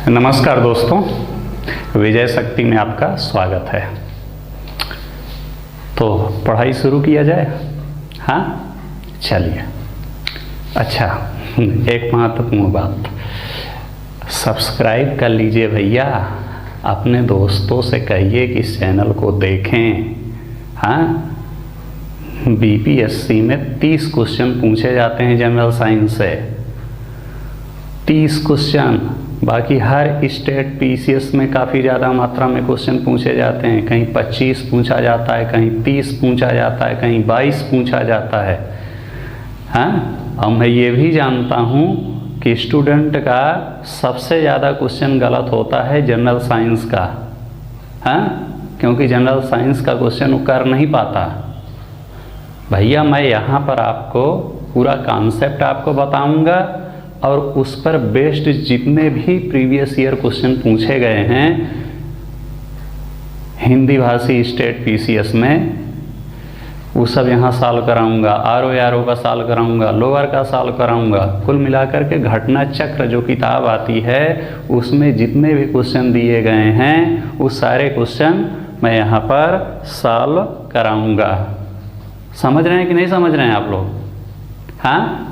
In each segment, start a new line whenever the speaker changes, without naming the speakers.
नमस्कार दोस्तों, विजय शक्ति में आपका स्वागत है। तो पढ़ाई शुरू किया जाए। हाँ चलिए। अच्छा, एक महत्वपूर्ण बात, सब्सक्राइब कर लीजिए भैया। अपने दोस्तों से कहिए कि इस चैनल को देखें। हाँ, बीपीएससी में 30 क्वेश्चन पूछे जाते हैं जनरल साइंस से, 30 क्वेश्चन। बाकी हर स्टेट पीसीएस में काफ़ी ज़्यादा मात्रा में क्वेश्चन पूछे जाते हैं। कहीं 25 पूछा जाता है, कहीं 30 पूछा जाता है, कहीं 22 पूछा जाता है। हाँ, और मैं ये भी जानता हूँ कि स्टूडेंट का सबसे ज़्यादा क्वेश्चन गलत होता है जनरल साइंस का। हाँ, क्योंकि जनरल साइंस का क्वेश्चन वो कर नहीं पाता। भैया मैं यहाँ पर आपको पूरा कॉन्सेप्ट आपको बताऊँगा और उस पर बेस्ड जितने भी प्रीवियस ईयर क्वेश्चन पूछे गए हैं हिंदी भाषी स्टेट पीसीएस में, वो सब यहाँ सॉल्व कराऊंगा। आरओ का सॉल्व कराऊंगा, लोअर का सॉल्व कराऊंगा। कुल मिलाकर के घटना चक्र जो किताब आती है उसमें जितने भी क्वेश्चन दिए गए हैं वो सारे क्वेश्चन मैं यहाँ पर सॉल्व कराऊंगा। समझ रहे हैं कि नहीं समझ रहे हैं आप लोग? हाँ,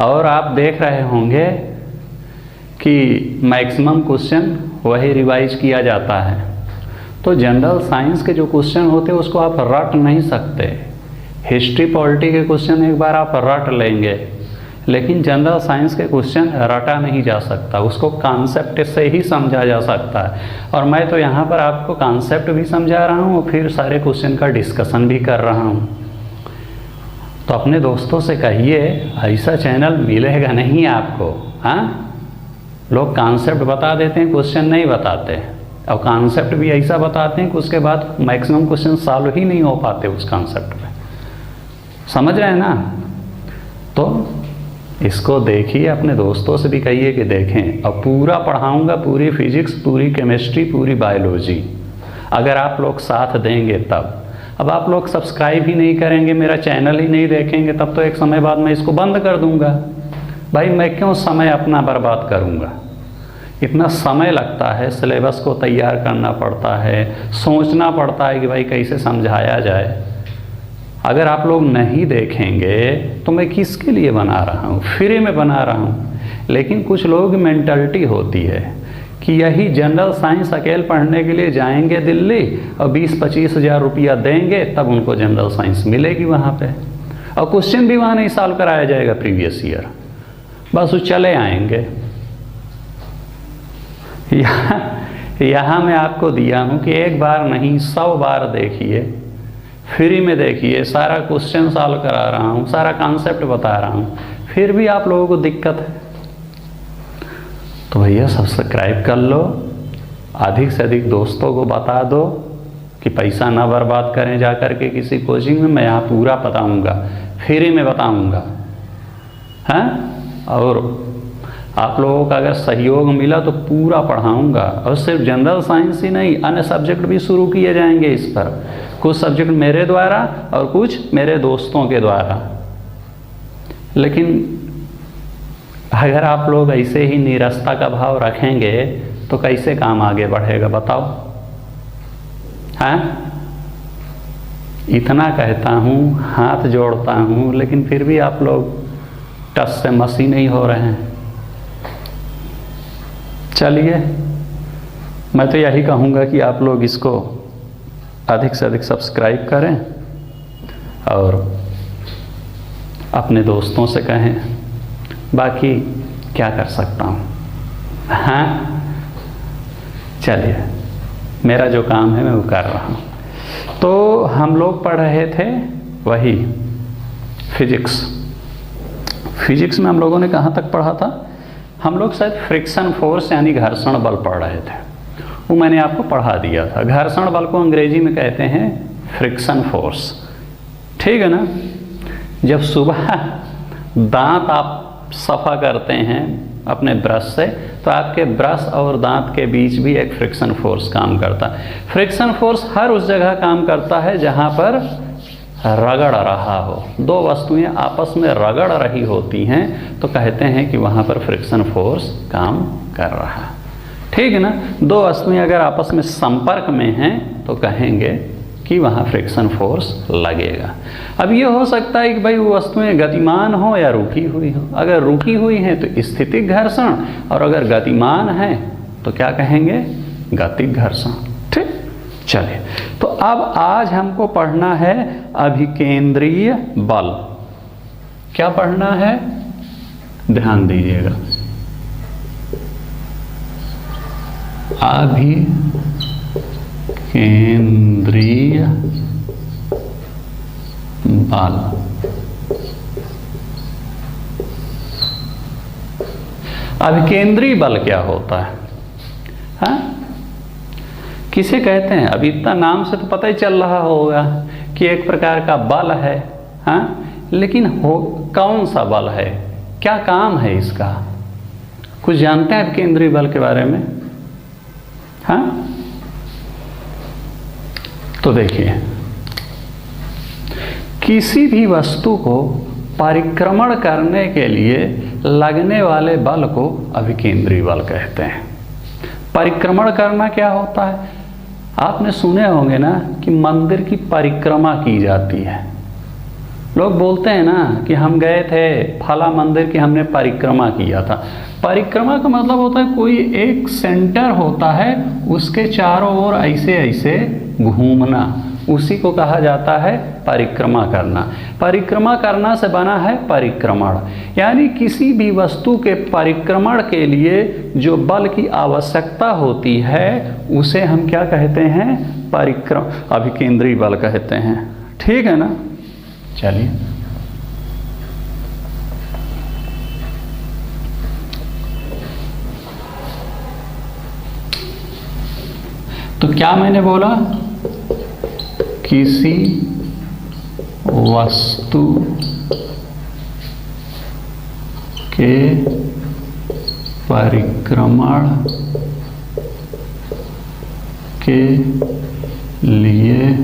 और आप देख रहे होंगे कि मैक्सिमम क्वेश्चन वही रिवाइज किया जाता है। तो जनरल साइंस के जो क्वेश्चन होते हैं उसको आप रट नहीं सकते। हिस्ट्री पॉलिटी के क्वेश्चन एक बार आप रट लेंगे, लेकिन जनरल साइंस के क्वेश्चन रटा नहीं जा सकता, उसको कॉन्सेप्ट से ही समझा जा सकता है। और मैं तो यहाँ पर आपको कॉन्सेप्ट भी समझा रहा हूँ और फिर सारे क्वेश्चन का डिस्कशन भी कर रहा हूँ। तो अपने दोस्तों से कहिए, ऐसा चैनल मिलेगा नहीं आपको। हाँ, लोग कॉन्सेप्ट बता देते हैं, क्वेश्चन नहीं बताते, और कॉन्सेप्ट भी ऐसा बताते हैं कि उसके बाद मैक्सिमम क्वेश्चन सॉल्व ही नहीं हो पाते उस कॉन्सेप्ट में। समझ रहे हैं ना? तो इसको देखिए, अपने दोस्तों से भी कहिए कि देखें। और पूरा पढ़ाऊँगा, पूरी फिजिक्स, पूरी केमिस्ट्री, पूरी बायोलॉजी, अगर आप लोग साथ देंगे तब। अब आप लोग सब्सक्राइब ही नहीं करेंगे, मेरा चैनल ही नहीं देखेंगे, तब तो एक समय बाद मैं इसको बंद कर दूंगा। भाई मैं क्यों समय अपना बर्बाद करूंगा? इतना समय लगता है, सिलेबस को तैयार करना पड़ता है, सोचना पड़ता है कि भाई कैसे समझाया जाए। अगर आप लोग नहीं देखेंगे तो मैं किसके लिए बना रहा हूँ? फ्री में बना रहा हूँ। लेकिन कुछ लोगों की मेंटालिटी होती है कि यही जनरल साइंस अकेले पढ़ने के लिए जाएंगे दिल्ली और 20-25 हज़ार रुपया देंगे तब उनको जनरल साइंस मिलेगी वहाँ पे, और क्वेश्चन भी वहाँ नहीं सॉल्व कराया जाएगा प्रीवियस ईयर, बस वो चले आएंगे। यहाँ मैं आपको दिया हूँ कि एक बार नहीं 100 बार देखिए, फ्री में देखिए, सारा क्वेश्चन सॉल्व करा रहा हूँ, सारा कॉन्सेप्ट बता रहा हूँ, फिर भी आप लोगों को दिक्कत है तो भैया सब्सक्राइब कर लो, अधिक से अधिक दोस्तों को बता दो कि पैसा ना बर्बाद करें जा कर के किसी कोचिंग में। मैं यहाँ पूरा बताऊँगा, फ्री में बताऊँगा। हाँ, और आप लोगों का अगर सहयोग मिला तो पूरा पढ़ाऊँगा। और सिर्फ जनरल साइंस ही नहीं, अन्य सब्जेक्ट भी शुरू किए जाएंगे इस पर। कुछ सब्जेक्ट मेरे द्वारा और कुछ मेरे दोस्तों के द्वारा। लेकिन अगर आप लोग ऐसे ही निरस्ता का भाव रखेंगे तो कैसे काम आगे बढ़ेगा बताओ? हाँ, इतना कहता हूँ, हाथ जोड़ता हूँ, लेकिन फिर भी आप लोग टस से मसी नहीं हो रहे हैं। चलिए, मैं तो यही कहूँगा कि आप लोग इसको अधिक से अधिक सब्सक्राइब करें और अपने दोस्तों से कहें। बाकी क्या कर सकता हूँ? हाँ, चलिए, मेरा जो काम है मैं वो कर रहा हूँ। तो हम लोग पढ़ रहे थे वही फिजिक्स। फिजिक्स में हम लोगों ने कहाँ तक पढ़ा था? हम लोग शायद फ्रिक्शन फोर्स यानी घर्षण बल पढ़ रहे थे, वो मैंने आपको पढ़ा दिया था। घर्षण बल को अंग्रेजी में कहते हैं फ्रिक्शन फोर्स, ठीक है ना? जब सुबह दांत आप सफ़ा करते हैं अपने ब्रश से तो आपके ब्रश और दांत के बीच भी एक फ्रिक्शन फोर्स काम करता है। फ्रिक्शन फोर्स हर उस जगह काम करता है जहाँ पर रगड़ रहा हो, दो वस्तुएं आपस में रगड़ रही होती हैं तो कहते हैं कि वहाँ पर फ्रिक्शन फोर्स काम कर रहा। ठीक है ना। दो वस्तुएं अगर आपस में संपर्क में हैं तो कहेंगे कि वहाँ फ्रिक्शन फोर्स लगेगा। अब ये हो सकता है कि भाई वो वस्तुएं गतिमान हो या रुकी हुई हो। अगर रुकी हुई हैं तो स्थितिक घर्षण, और अगर गतिमान है तो क्या कहेंगे, गतिक घर्षण। ठीक, चलिए तो अब आज हमको पढ़ना है अभिकेंद्रीय बल। क्या पढ़ना है, ध्यान दीजिएगा, अभिकेंद्रीय बल। अभिकेंद्रीय बल क्या होता है? हाँ, किसे कहते हैं? अभी इतना नाम से तो पता ही चल रहा होगा कि एक प्रकार का बल है। हाँ, लेकिन कौन सा बल है, क्या काम है इसका? कुछ जानते हैं अभिकेंद्रीय बल के बारे में? हाँ, तो देखिए, किसी भी वस्तु को परिक्रमण करने के लिए लगने वाले बल को अभिकेंद्रीय बल कहते हैं। परिक्रमण करना क्या होता है? आपने सुने होंगे ना कि मंदिर की परिक्रमा की जाती है। लोग बोलते हैं ना कि हम गए थे फला मंदिर की, हमने परिक्रमा किया था। परिक्रमा का मतलब होता है कोई एक सेंटर होता है, उसके चारों ओर ऐसे ऐसे घूमना, उसी को कहा जाता है परिक्रमा करना। परिक्रमा करना से बना है परिक्रमण। यानी किसी भी वस्तु के परिक्रमण के लिए जो बल की आवश्यकता होती है उसे हम क्या कहते हैं? अभिकेंद्रीय बल कहते हैं। ठीक है ना। चलिए, तो क्या मैंने बोला? किसी वस्तु के परिक्रमण के लिए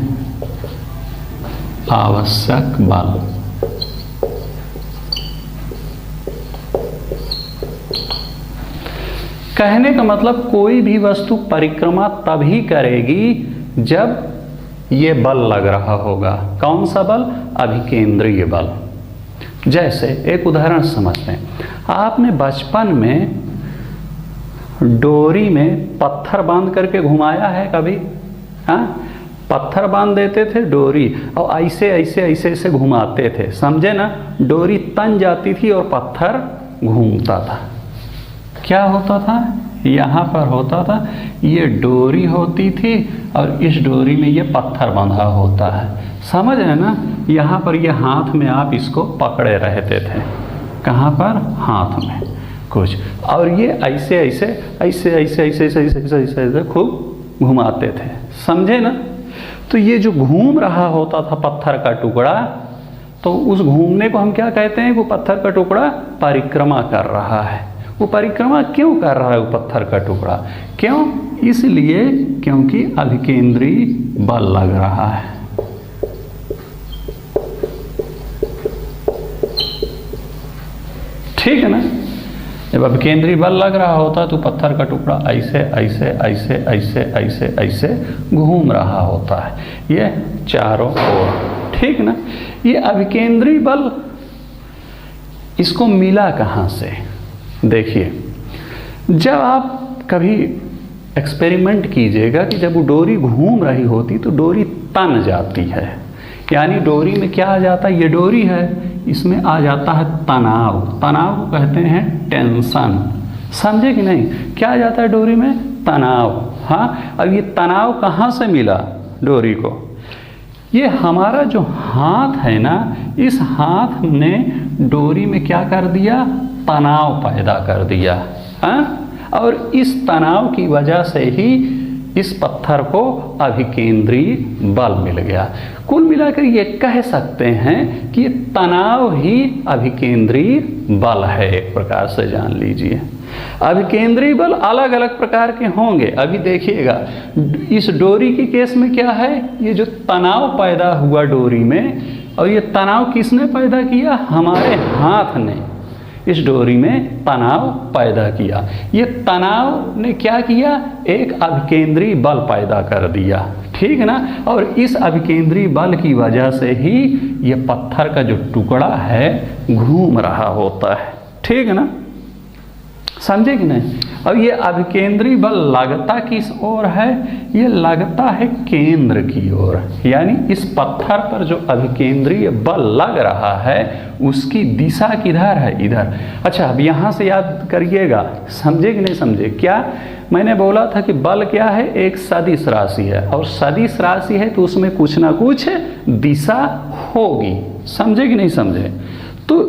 आवश्यक बल। कहने का मतलब कोई भी वस्तु परिक्रमा तभी करेगी जब ये बल लग रहा होगा। कौन सा बल? अभिकेंद्रीय बल। जैसे एक उदाहरण समझते हैं। आपने बचपन में डोरी में पत्थर बांध करके घुमाया है कभी? हाँ, पत्थर बांध देते थे डोरी और ऐसे ऐसे ऐसे ऐसे घुमाते थे, समझे ना। डोरी तन जाती थी और पत्थर घूमता था। क्या होता था? यहाँ पर होता था, ये डोरी होती थी और इस डोरी में ये पत्थर बंधा होता है, समझ रहे ना। यहाँ पर ये हाथ में आप इसको पकड़े रहते थे। कहाँ पर? हाथ में कुछ, और ये ऐसे ऐसे ऐसे ऐसे ऐसे ऐसे ऐसे ऐसे ऐसे खूब घुमाते थे, समझे ना। तो ये जो घूम रहा होता था पत्थर का टुकड़ा, तो उस घूमने को हम क्या कहते हैं? वो पत्थर का टुकड़ा परिक्रमा कर रहा है। वो परिक्रमा क्यों कर रहा है वो पत्थर का टुकड़ा? क्यों? इसलिए क्योंकि अभिकेंद्रीय बल लग रहा है। ठीक है ना। जब अभिकेंद्रीय बल लग रहा होता है तो पत्थर का टुकड़ा ऐसे ऐसे ऐसे ऐसे ऐसे ऐसे घूम रहा होता है, ये चारों ओर। ठीक ना। ये अभिकेंद्रीय बल, इसको मिला कहाँ से? देखिए, जब आप कभी एक्सपेरिमेंट कीजिएगा कि जब वो डोरी घूम रही होती तो डोरी तन जाती है। यानी डोरी में क्या आ जाता है? ये डोरी है, इसमें आ जाता है तनाव। तनाव को कहते हैं टेंशन, समझे कि नहीं। क्या आ जाता है डोरी में? तनाव। हाँ, अब ये तनाव कहाँ से मिला डोरी को? ये हमारा जो हाथ है ना, इस हाथ ने डोरी में क्या कर दिया? तनाव पैदा कर दिया। हाँ? और इस तनाव की वजह से ही इस पत्थर को अभिकेंद्रीय बल मिल गया। कुल मिलाकर ये कह सकते हैं कि ये तनाव ही अभिकेंद्रीय बल है, एक प्रकार से जान लीजिए। अभिकेंद्रीय बल अलग अलग प्रकार के होंगे। अभी देखिएगा, इस डोरी के केस में क्या है? ये जो तनाव पैदा हुआ डोरी में, और ये तनाव किसने पैदा किया? हमारे हाथ ने। इस डोरी में तनाव पैदा किया। ये तनाव ने क्या किया, एक अभिकेंद्री बल पैदा कर दिया, ठीक ना। और इस अभिकेंद्री बल की वजह से ही ये पत्थर का जो टुकड़ा है घूम रहा होता है, ठीक ना, समझे कि नहीं। अब ये अभिकेंद्री बल लगता किस ओर है, ये लगता है केंद्र की ओर, यानी इस पत्थर पर जो अभिकेंद्रीय बल लग रहा है उसकी दिशा किधर है, इधर। अच्छा, अब यहाँ से याद करिएगा, समझे कि नहीं समझे। क्या मैंने बोला था कि बल क्या है, एक सदिश राशि है, और सदिश राशि है तो उसमें कुछ ना कुछ दिशा होगी, समझे कि नहीं समझे। तो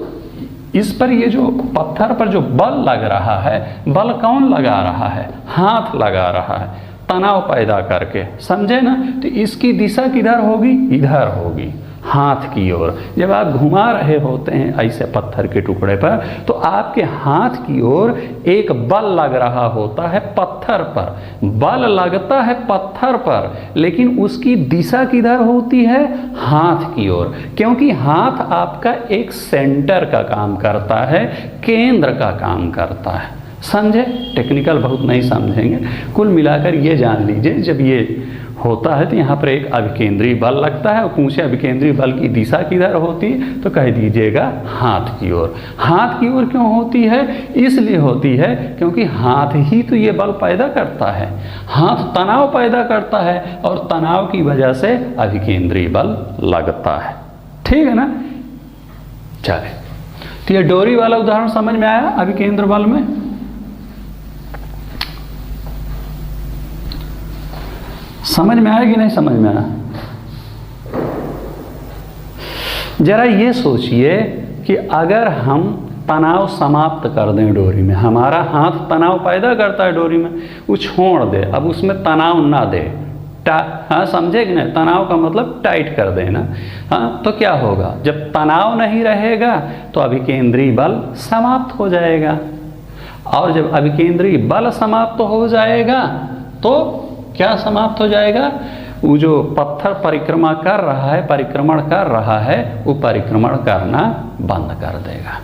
इस पर ये जो पत्थर पर जो बल लग रहा है, बल कौन लगा रहा है, हाथ लगा रहा है, तनाव पैदा करके, समझे ना। तो इसकी दिशा किधर होगी, इधर होगी, हाथ की ओर। जब आप घुमा रहे होते हैं ऐसे पत्थर के टुकड़े पर, तो आपके हाथ की ओर एक बल लग रहा होता है पत्थर पर, बल लगता है पत्थर पर, लेकिन उसकी दिशा किधर होती है, हाथ की ओर, क्योंकि हाथ आपका एक सेंटर का काम करता है, केंद्र का काम करता है, समझे। टेक्निकल बहुत नहीं समझेंगे, कुल मिलाकर ये जान लीजिए, जब ये होता है तो यहाँ पर एक अभिकेंद्री बल लगता है, और पूछे अभिकेंद्री बल की दिशा किधर होती है, तो कह दीजिएगा हाथ की ओर। हाथ की ओर क्यों होती है, इसलिए होती है क्योंकि हाथ ही तो ये बल पैदा करता है, हाथ तनाव पैदा करता है, और तनाव की वजह से अभिकेंद्री बल लगता है, ठीक है ना। चले, तो ये डोरी वाला उदाहरण समझ में आया अभिकेंद्र बल में। समझ में आया कि नहीं समझ में आया। जरा ये सोचिए कि अगर हम तनाव समाप्त कर दें डोरी में, हमारा हाथ तनाव पैदा करता है डोरी में, वो छोड़ दे, अब उसमें तनाव ना दे, हाँ समझे कि नहीं, तनाव का मतलब टाइट कर देना, हाँ, तो क्या होगा, जब तनाव नहीं रहेगा तो अभिकेंद्री बल समाप्त हो जाएगा, और जब अभिकेंद्री बल समाप्त हो जाएगा तो क्या समाप्त हो जाएगा, वो जो पत्थर परिक्रमा कर रहा है, परिक्रमण कर रहा है, वो परिक्रमण करना बंद कर देगा,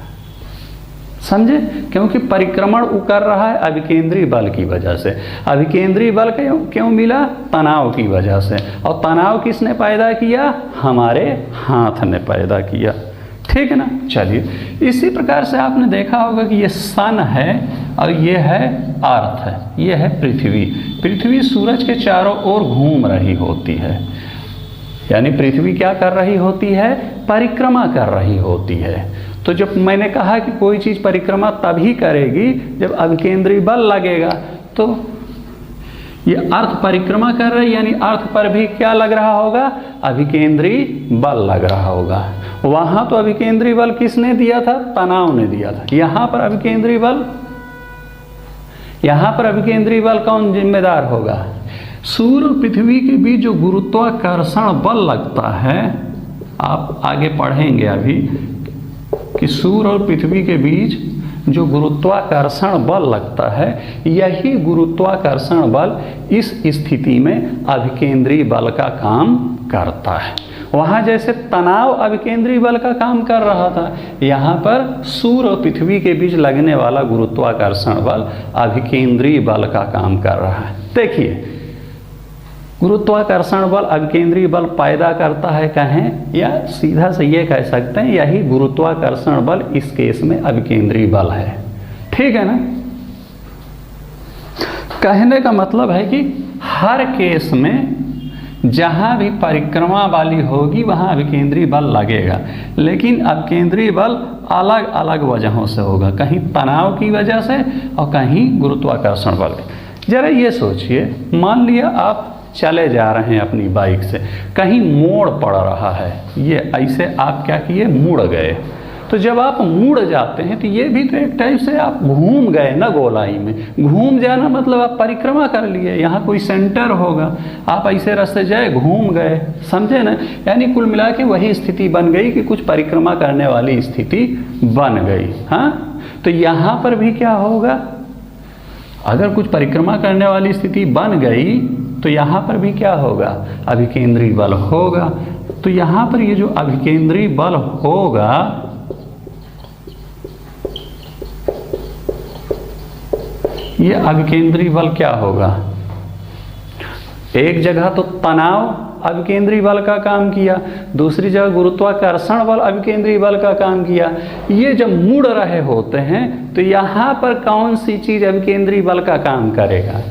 समझे। क्योंकि परिक्रमण वो कर रहा है अभिकेंद्री बल की वजह से। अभिकेंद्री बल क्यों मिला, तनाव की वजह से, और तनाव किसने पैदा किया, हमारे हाथ ने पैदा किया, ठीक है ना। चलिए, इसी प्रकार से आपने देखा होगा कि ये सन है और ये है अर्थ है, ये है पृथ्वी। पृथ्वी सूरज के चारों ओर घूम रही होती है, यानी पृथ्वी क्या कर रही होती है, परिक्रमा कर रही होती है। तो जब मैंने कहा कि कोई चीज़ परिक्रमा तभी करेगी जब अभिकेंद्री बल लगेगा, तो ये अर्थ परिक्रमा कर रही, यानी अर्थ पर भी क्या लग रहा होगा, अभिकेंद्री बल लग रहा होगा। वहाँ तो अभिकेंद्री बल किसने दिया था, तनाव ने दिया था। यहाँ पर अभिकेंद्री बल, यहाँ पर अभिकेंद्री बल कौन जिम्मेदार होगा, सूर्य और पृथ्वी के बीच जो गुरुत्वाकर्षण बल लगता है, आप आगे पढ़ेंगे अभी कि सूर्य और पृथ्वी के बीच जो गुरुत्वाकर्षण बल लगता है, यही गुरुत्वाकर्षण बल इस स्थिति में अभिकेंद्री बल का काम करता है। वहाँ जैसे तनाव अभिकेंद्री बल का काम कर रहा था, यहाँ पर सूर्य और पृथ्वी के बीच लगने वाला गुरुत्वाकर्षण बल अभिकेंद्री बल का काम कर रहा है। देखिए, गुरुत्वाकर्षण बल अभिकेंद्री बल पैदा करता है कहें, या सीधा से ये कह सकते हैं यही गुरुत्वाकर्षण बल इस केस में अभिकेंद्री बल है, ठीक है ना। कहने का मतलब है कि हर केस में जहाँ भी परिक्रमा वाली होगी वहाँ अभिकेंद्री बल लगेगा, लेकिन अभिकेंद्री बल अलग अलग वजहों से होगा, कहीं तनाव की वजह से और कहीं गुरुत्वाकर्षण बल। जरा ये सोचिए, मान लिया आप चले जा रहे हैं अपनी बाइक से, कहीं मोड़ पड़ रहा है, ये ऐसे आप क्या किए, मुड़ गए। तो जब आप मुड़ जाते हैं तो ये भी तो एक टाइप से आप घूम गए ना, गोलाई में घूम जाना मतलब आप परिक्रमा कर लिए, यहाँ कोई सेंटर होगा, आप ऐसे रास्ते जाए घूम गए, समझे ना। यानी कुल मिला के वही स्थिति बन गई कि कुछ परिक्रमा करने वाली स्थिति बन गई। हाँ, तो यहाँ पर भी क्या होगा, अगर कुछ परिक्रमा करने वाली स्थिति बन गई तो यहाँ पर भी क्या होगा, अभिकेंद्री बल होगा। तो यहाँ पर ये जो अभिकेंद्री बल होगा, ये अभिकेंद्री बल क्या होगा? एक जगह तो तनाव अभिकेंद्री बल का काम किया, दूसरी जगह गुरुत्वाकर्षण बल अभिकेंद्री बल का काम किया। ये जब मुड़ रहे होते हैं तो यहाँ पर कौन सी चीज अभिकेंद्री बल का काम करेगा?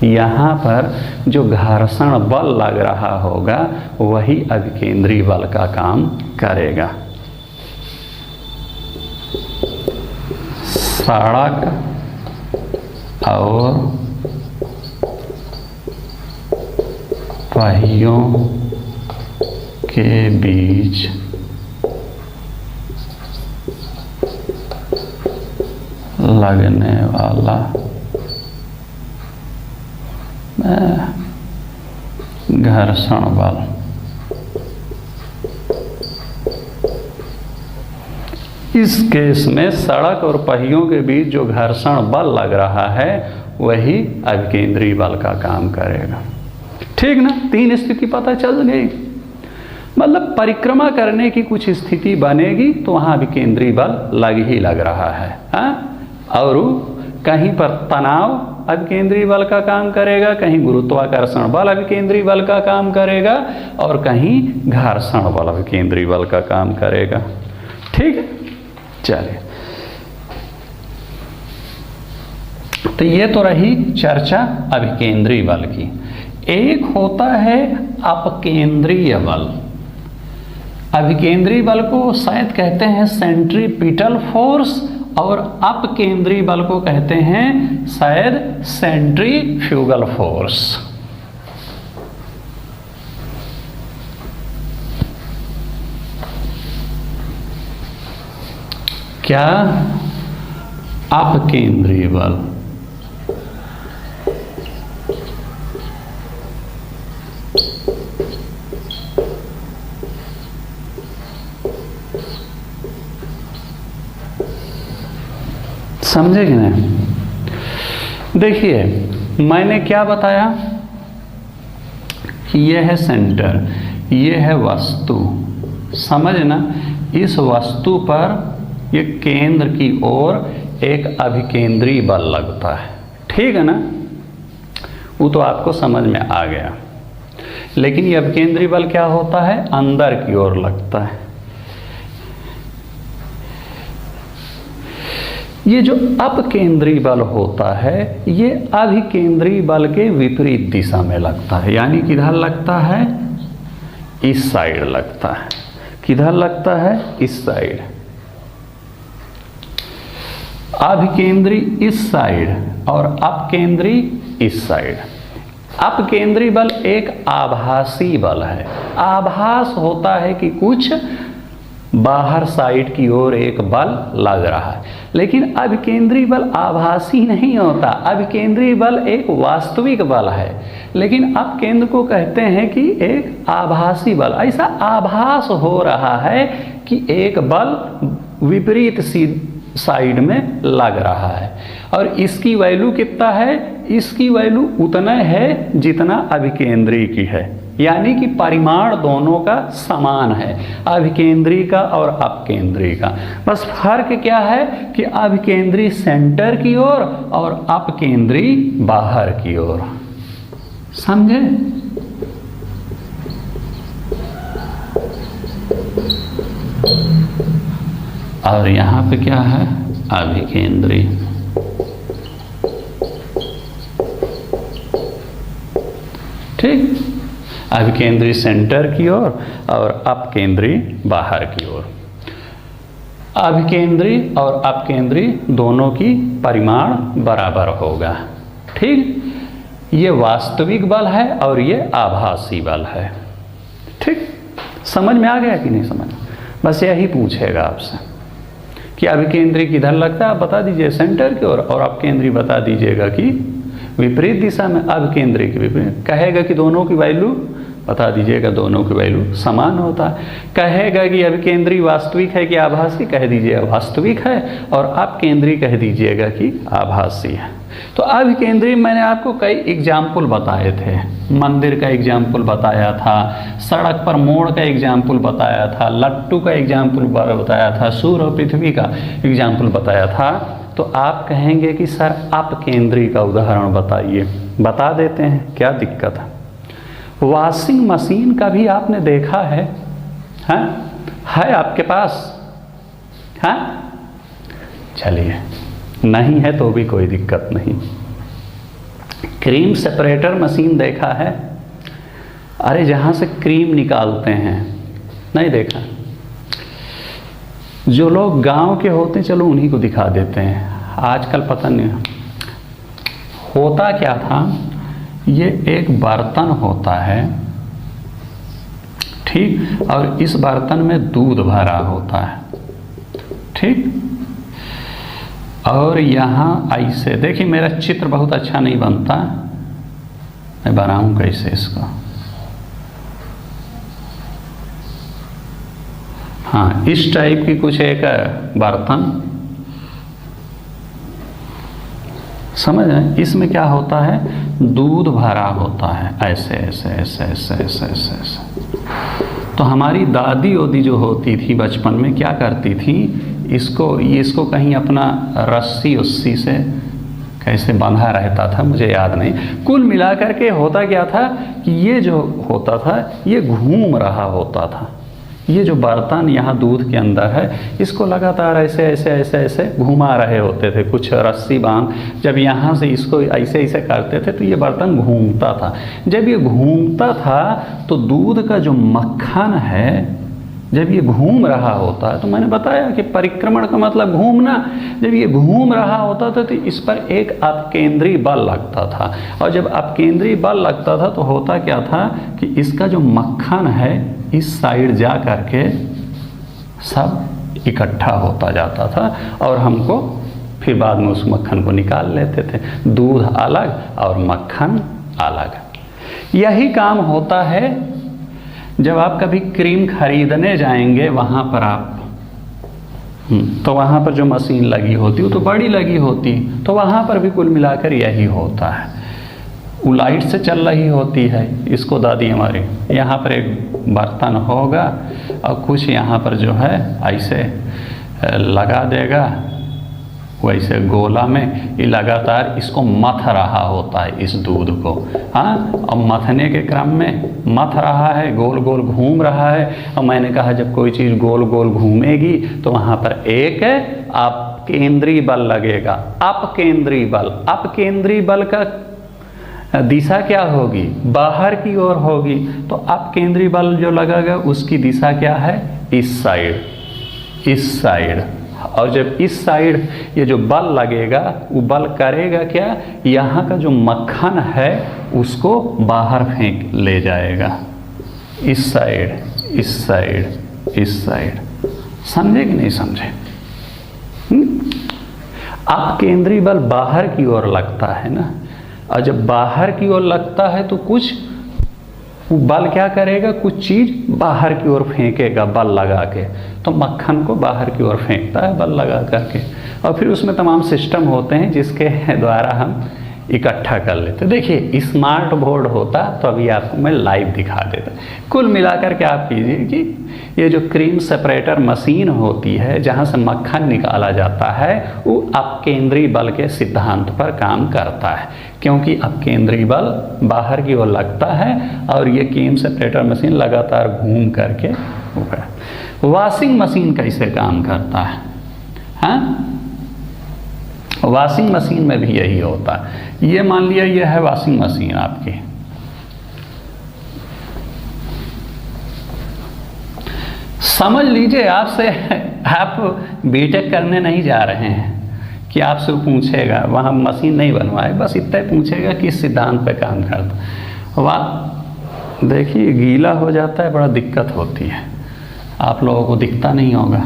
यहाँ पर जो घर्षण बल लग रहा होगा वही अभिकेंद्री बल का काम करेगा। सड़क और पहियों के बीच लगने वाला घर्षण बल इस केस में सड़क और पहियों के बीच जो घर्षण बल लग रहा है वही अभिकेंद्री बल का काम करेगा। ठीक ना? तीन स्थिति पता चल गई। मतलब परिक्रमा करने की कुछ स्थिति बनेगी तो वहां अभिकेंद्री बल लग ही लग रहा है। और कहीं पर तनाव अभिकेंद्री बल का काम करेगा, कहीं गुरुत्वाकर्षण बल अभिकेंद्री बल का काम करेगा और कहीं घर्षण बल अभिकेंद्री बल का काम करेगा। ठीक है, चलिए। तो ये तो रही चर्चा अभिकेंद्री बल की। एक होता है अपकेंद्रीय बल। अभिकेंद्री बल को शायद कहते हैं सेंट्रीपिटल फोर्स और अपकेंद्री बल को कहते हैं शायद सेंट्रीफ्यूगल फोर्स। क्या? अपकेंद्री बल समझे कि नहीं? देखिए मैंने क्या बताया कि यह है सेंटर, यह है वस्तु। समझना, इस वस्तु पर ये केंद्र की ओर एक अभिकेंद्री बल लगता है। ठीक है ना? वो तो आपको समझ में आ गया। लेकिन ये अभिकेंद्री बल क्या होता है? अंदर की ओर लगता है। ये जो अपकेंद्री बल होता है ये अभिकेंद्री बल के विपरीत दिशा में लगता है। यानी किधर लगता है? इस साइड लगता है। किधर लगता है? इस साइड। अभिकेंद्री इस साइड और अपकेंद्री इस साइड। अपकेंद्री बल एक आभासी बल है। आभास होता है कि कुछ बाहर साइड की ओर एक बल लग रहा है, लेकिन अभिकेंद्री बल आभासी नहीं होता। अभिकेंद्री बल एक वास्तविक बल है, लेकिन अपकेंद्र को कहते हैं कि एक आभासी बल। ऐसा आभास हो रहा है कि एक बल विपरीत साइड में लग रहा है और इसकी वैल्यू कितना है? इसकी वैल्यू उतना है जितना अभिकेंद्री की है। यानी कि परिमाण दोनों का समान है, अभिकेंद्री का और अपकेंद्री का। बस फर्क क्या है कि अभिकेंद्री सेंटर की ओर और अपकेंद्री बाहर की ओर। समझे? और यहाँ पे क्या है? अभिकेंद्री। ठीक, अभिकेंद्री सेंटर की ओर और अपकेंद्री बाहर की ओर। अभिकेंद्री और अपकेंद्री दोनों की परिमाण बराबर होगा। ठीक, ये वास्तविक बल है और ये आभासी बल है। ठीक, समझ में आ गया कि नहीं समझ? बस यही पूछेगा आपसे कि अभिकेंद्री किधर लगता है, आप बता दीजिए सेंटर की ओर, और अपकेंद्री बता दीजिएगा कि विपरीत दिशा में। अभिकेंद्री की विपरीत कहेगा कि दोनों की वैल्यू बता दीजिएगा, दोनों की वैल्यू समान होता है। कहेगा कि अभिकेंद्री वास्तविक है कि आभासी, कह दीजिएगा वास्तविक है, और अपकेंद्री कह दीजिएगा कि आभासी है। तो अभिकेंद्री मैंने आपको कई एग्जाम्पल बताए थे। मंदिर का एग्जाम्पल बताया था, सड़क पर मोड़ का एग्जाम्पल बताया था, लट्टू का एग्जाम्पल बताया था, सूर्य और पृथ्वी का एग्जाम्पल बताया था। तो आप कहेंगे कि सर अपकेंद्री का उदाहरण बताइए। बता देते हैं, क्या दिक्कत है। वॉशिंग मशीन का भी आपने देखा है आपके पास? हाँ, चलिए, नहीं है तो भी कोई दिक्कत नहीं। क्रीम सेपरेटर मशीन देखा है? अरे जहाँ से क्रीम निकालते हैं, नहीं देखा? जो लोग गांव के होते हैं, चलो उन्हीं को दिखा देते हैं। आजकल पता नहीं होता क्या था, ये एक बर्तन होता है, ठीक, और इस बर्तन में दूध भरा होता है, ठीक, और यहाँ ऐसे देखिए, मेरा चित्र बहुत अच्छा नहीं बनता, मैं बनाऊं कैसे इसको? हाँ, इस टाइप की कुछ एक बर्तन, समझ रहे? इसमें क्या होता है, दूध भरा होता है, ऐसे ऐसे ऐसे ऐसे ऐसे ऐसे ऐसे। तो हमारी दादी ओदी जो होती थी बचपन में, क्या करती थी, इसको कहीं अपना रस्सी उस्सी से कैसे बंधा रहता था, मुझे याद नहीं। कुल मिलाकर के होता क्या था कि ये जो होता था, ये घूम रहा होता था। ये जो बर्तन यहाँ दूध के अंदर है, इसको लगातार ऐसे ऐसे ऐसे ऐसे घुमा रहे होते थे, कुछ रस्सी बांध। जब यहाँ से इसको ऐसे ऐसे करते थे तो ये बर्तन घूमता था। जब ये घूमता था तो दूध का जो मक्खन है, जब ये घूम रहा होता है, तो मैंने बताया कि परिक्रमण का मतलब घूमना। जब ये घूम रहा होता था तो इस पर एक अपकेंद्री बल लगता था, और जब अपकेंद्री बल लगता था तो होता क्या था कि इसका जो मक्खन है इस साइड जा करके सब इकट्ठा होता जाता था, और हमको फिर बाद में उस मक्खन को निकाल लेते थे। दूध अलग और मक्खन अलग। यही काम होता है जब आप कभी क्रीम खरीदने जाएंगे, वहाँ पर आप तो वहाँ पर जो मशीन लगी होती है तो बड़ी लगी होती, तो वहाँ पर भी कुल मिलाकर यही होता है। वो लाइट से चल रही होती है। इसको दादी हमारी, यहाँ पर एक बर्तन होगा और कुछ यहाँ पर जो है ऐसे लगा देगा, वैसे गोला में ये लगातार इसको मथ रहा होता है इस दूध को। हाँ, और मथने के क्रम में मथ रहा है, गोल गोल घूम रहा है। और मैंने कहा जब कोई चीज़ गोल गोल घूमेगी तो वहाँ पर एक अपकेंद्री बल लगेगा। अपकेंद्री बल, अपकेंद्री बल का दिशा क्या होगी, बाहर की ओर होगी। तो अपकेंद्री बल जो लगेगा उसकी दिशा क्या है, इस साइड, इस साइड। और जब इस साइड ये जो बल लगेगा, वो बल करेगा क्या, यहाँ का जो मक्खन है उसको बाहर फेंक ले जाएगा, इस साइड, इस साइड, इस साइड। समझे कि नहीं समझे? अपकेंद्री बल बाहर की ओर लगता है ना, और जब बाहर की ओर लगता है तो कुछ वो बल क्या करेगा, कुछ चीज़ बाहर की ओर फेंकेगा बल लगा के। तो मक्खन को बाहर की ओर फेंकता है बल लगा करके, और फिर उसमें तमाम सिस्टम होते हैं जिसके द्वारा हम इकट्ठा कर लेते। देखिए स्मार्ट बोर्ड होता तो अभी आपको मैं लाइव दिखा देता। कुल मिलाकर के आप कीजिए कि ये जो क्रीम सेपरेटर मशीन होती है जहाँ से मक्खन निकाला जाता है, वो अपकेंद्री बल के सिद्धांत पर काम करता है, क्योंकि अपकेंद्री बल बाहर की ओर लगता है और ये क्रीम सेपरेटर मशीन लगातार घूम करके होगा। वॉशिंग मशीन कैसे काम करता है? हाँ, वॉशिंग मशीन में भी यही होता है। ये मान लिया ये है वॉशिंग मशीन आपकी, समझ लीजिए आपसे, आप बीटेक करने नहीं जा रहे हैं कि आपसे पूछेगा, वहाँ मशीन नहीं बनवाए, बस इतना पूछेगा कि इस सिद्धांत पे काम करता। वाह, देखिए गीला हो जाता है, बड़ा दिक्कत होती है, आप लोगों को दिखता नहीं होगा।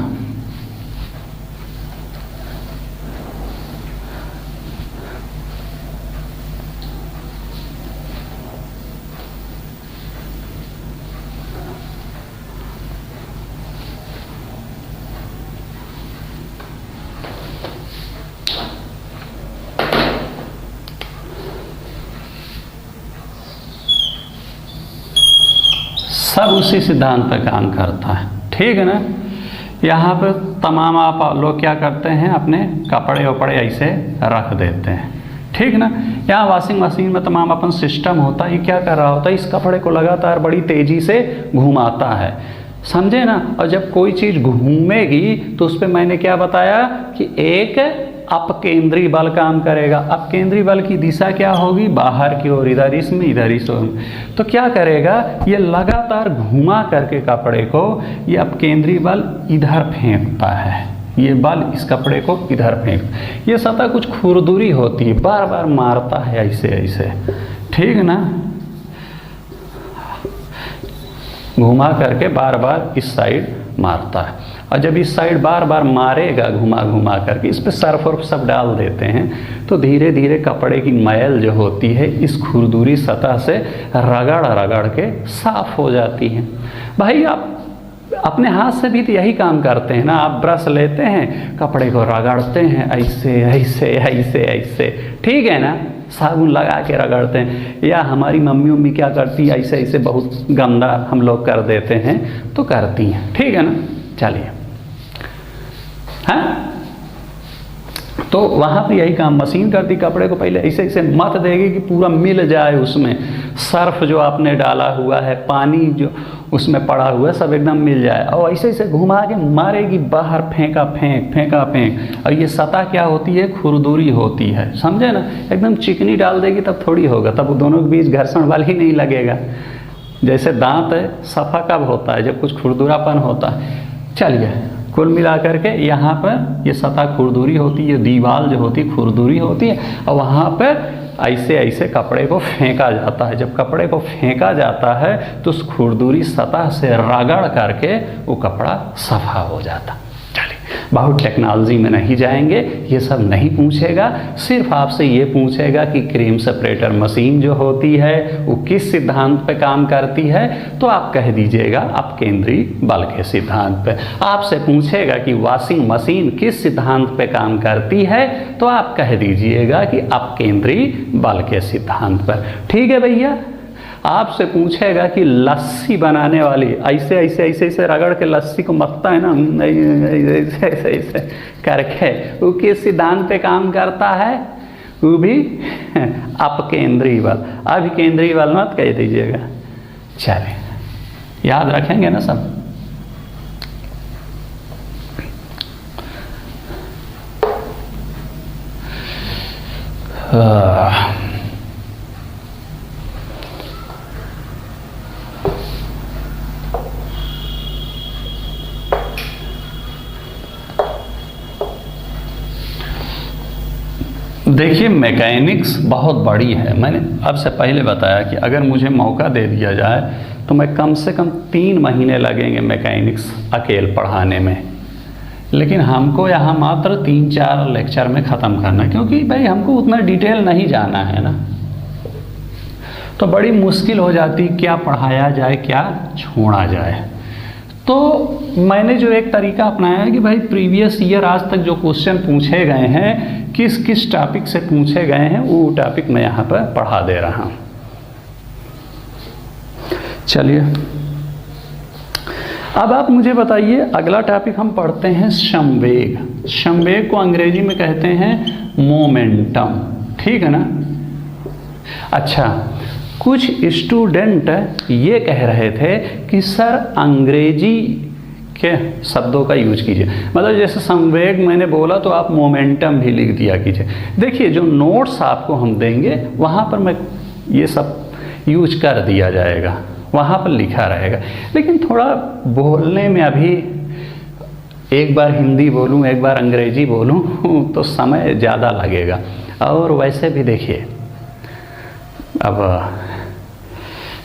सब उसी सिद्धांत पर काम करता है, ठीक है ना। यहाँ पर तमाम आप लोग क्या करते हैं, अपने कपड़े वपड़े ऐसे रख देते हैं, ठीक ना। यहाँ वॉशिंग मशीन में तमाम अपन सिस्टम होता है, क्या कर रहा होता है, इस कपड़े को लगातार बड़ी तेज़ी से घुमाता है, समझे ना। और जब कोई चीज़ घूमेगी तो उस पर मैंने क्या बताया कि एक अपकेंद्री बल काम करेगा। अपकेंद्री बल की दिशा क्या होगी, बाहर की ओर, इधर इसमें इधर इसमें। तो क्या करेगा, ये लगातार घुमा करके कपड़े को ये अपकेंद्री बल इधर फेंकता है, ये बल इस कपड़े को इधर फेंक, ये सतह कुछ खुरदुरी होती है, बार बार मारता है ऐसे ऐसे, ठीक ना, घुमा करके बार बार इस साइड मारता है। और जब इस साइड बार बार मारेगा घुमा घुमा करके, इस पर सर्फ और सब डाल देते हैं, तो धीरे धीरे कपड़े की मैल जो होती है इस खुरदुरी सतह से रगड़ रगड़ के साफ हो जाती है। भाई आप अपने हाथ से भी तो यही काम करते हैं ना, आप ब्रश लेते हैं, कपड़े को रगड़ते हैं ऐसे ऐसे ऐसे ऐसे, ठीक है ना, साबुन लगा के रगड़ते हैं। या हमारी मम्मी उम्मी क्या करती है, ऐसे ऐसे बहुत गंदा हम लोग कर देते हैं तो करती हैं, ठीक है ना। चलिए, हाँ, तो वहाँ पे यही काम मशीन करती, कपड़े को पहले ऐसे ऐसे मत देगी कि पूरा मिल जाए उसमें, सर्फ जो आपने डाला हुआ है, पानी जो उसमें पड़ा हुआ है, सब एकदम मिल जाए, और ऐसे ऐसे घुमा के मारेगी बाहर, फेंका फेंक फेंका फेंक। और ये सतह क्या होती है, खुरदुरी होती है, समझे ना। एकदम चिकनी डाल देगी तब थोड़ी होगा, तब वो दोनों के बीच घर्षण बल ही नहीं लगेगा। जैसे दांत है, सफ़ा कब होता है, जब कुछ खुरदुरापन होता है। चलिए, कुल मिला करके यहाँ पर ये सतह खुरदुरी होती है, दीवार जो होती है खुरदुरी होती है, और वहाँ पर ऐसे ऐसे कपड़े को फेंका जाता है। जब कपड़े को फेंका जाता है तो उस खुरदुरी सतह से रगड़ करके वो कपड़ा सफा हो जाता। चलिए, बहुत टेक्नोलॉजी में नहीं जाएंगे, ये सब नहीं पूछेगा, सिर्फ आपसे ये पूछेगा कि क्रीम सेपरेटर मशीन जो होती है वो किस सिद्धांत पे काम करती है, तो आप कह दीजिएगा अपकेंद्री बल के सिद्धांत पे। आपसे पूछेगा कि वॉशिंग मशीन किस सिद्धांत पे काम करती है, तो आप कह दीजिएगा कि अपकेंद्री बल के सिद्धांत पर, ठीक है भैया। आपसे पूछेगा कि लस्सी बनाने वाली ऐसे ऐसे ऐसे ऐसे रगड़ के लस्सी को मथता है ना, ऐसे ऐसे ऐसे करके, वो किस सिद्धांत पे काम करता है, वो भी अपकेंद्री बल। अभिकेंद्री बल मत कह दीजिएगा। चलिए, याद रखेंगे ना सब। देखिए, मैकेनिक्स बहुत बड़ी है। मैंने अब से पहले बताया कि अगर मुझे मौका दे दिया जाए तो मैं कम से कम 3 महीने लगेंगे मैकेनिक्स अकेले पढ़ाने में, लेकिन हमको यहाँ मात्र 3-4 लेक्चर में ख़त्म करना, क्योंकि भाई हमको उतना डिटेल नहीं जाना है ना, तो बड़ी मुश्किल हो जाती क्या पढ़ाया जाए क्या छोड़ा जाए। तो मैंने जो एक तरीका अपनाया है कि भाई प्रीवियस ईयर आज तक जो क्वेश्चन पूछे गए हैं, किस किस टॉपिक से पूछे गए हैं, वो टॉपिक मैं यहाँ पर पढ़ा दे रहा हूँ। चलिए, अब आप मुझे बताइए, अगला टॉपिक हम पढ़ते हैं संवेग। संवेग को अंग्रेजी में कहते हैं मोमेंटम, ठीक है ना। अच्छा, कुछ स्टूडेंट ये कह रहे थे कि सर अंग्रेजी के शब्दों का यूज कीजिए, मतलब जैसे संवेग मैंने बोला तो आप मोमेंटम भी लिख दिया कीजिए। देखिए, जो नोट्स आपको हम देंगे वहाँ पर मैं ये सब यूज कर दिया जाएगा, वहाँ पर लिखा रहेगा, लेकिन थोड़ा बोलने में अभी एक बार हिंदी बोलूँ एक बार अंग्रेजी बोलूँ तो समय ज़्यादा लगेगा। और वैसे भी देखिए, अब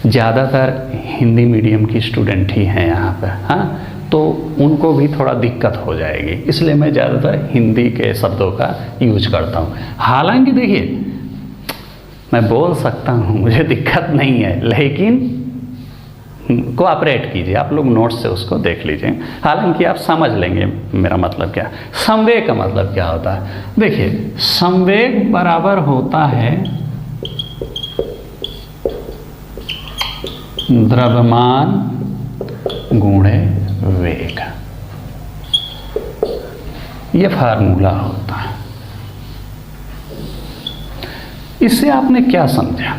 ज़्यादातर हिंदी मीडियम की स्टूडेंट ही हैं यहाँ पर, हाँ, तो उनको भी थोड़ा दिक्कत हो जाएगी, इसलिए मैं ज़्यादातर हिंदी के शब्दों का यूज करता हूँ। हालांकि देखिए, मैं बोल सकता हूँ, मुझे दिक्कत नहीं है, लेकिन कोऑपरेट कीजिए, आप लोग नोट से उसको देख लीजिए। हालांकि आप समझ लेंगे मेरा मतलब क्या, संवेग का मतलब क्या होता है। देखिए, संवेग बराबर होता है द्रव्यमान गुणे वेग। ये फार्मूला होता है। इससे आपने क्या समझा?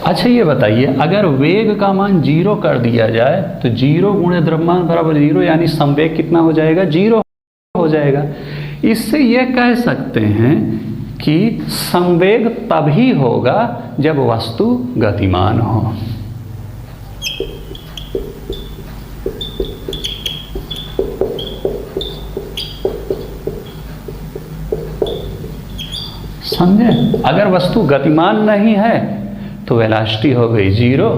अच्छा ये बताइए, अगर वेग का मान 0 कर दिया जाए तो 0 गुणे द्रव्यमान बराबर 0, यानी संवेग कितना हो जाएगा? 0 हो जाएगा। इससे यह कह सकते हैं कि संवेग तभी होगा जब वस्तु गतिमान हो। समझे? अगर वस्तु गतिमान नहीं है तो वेलोसिटी हो गई 0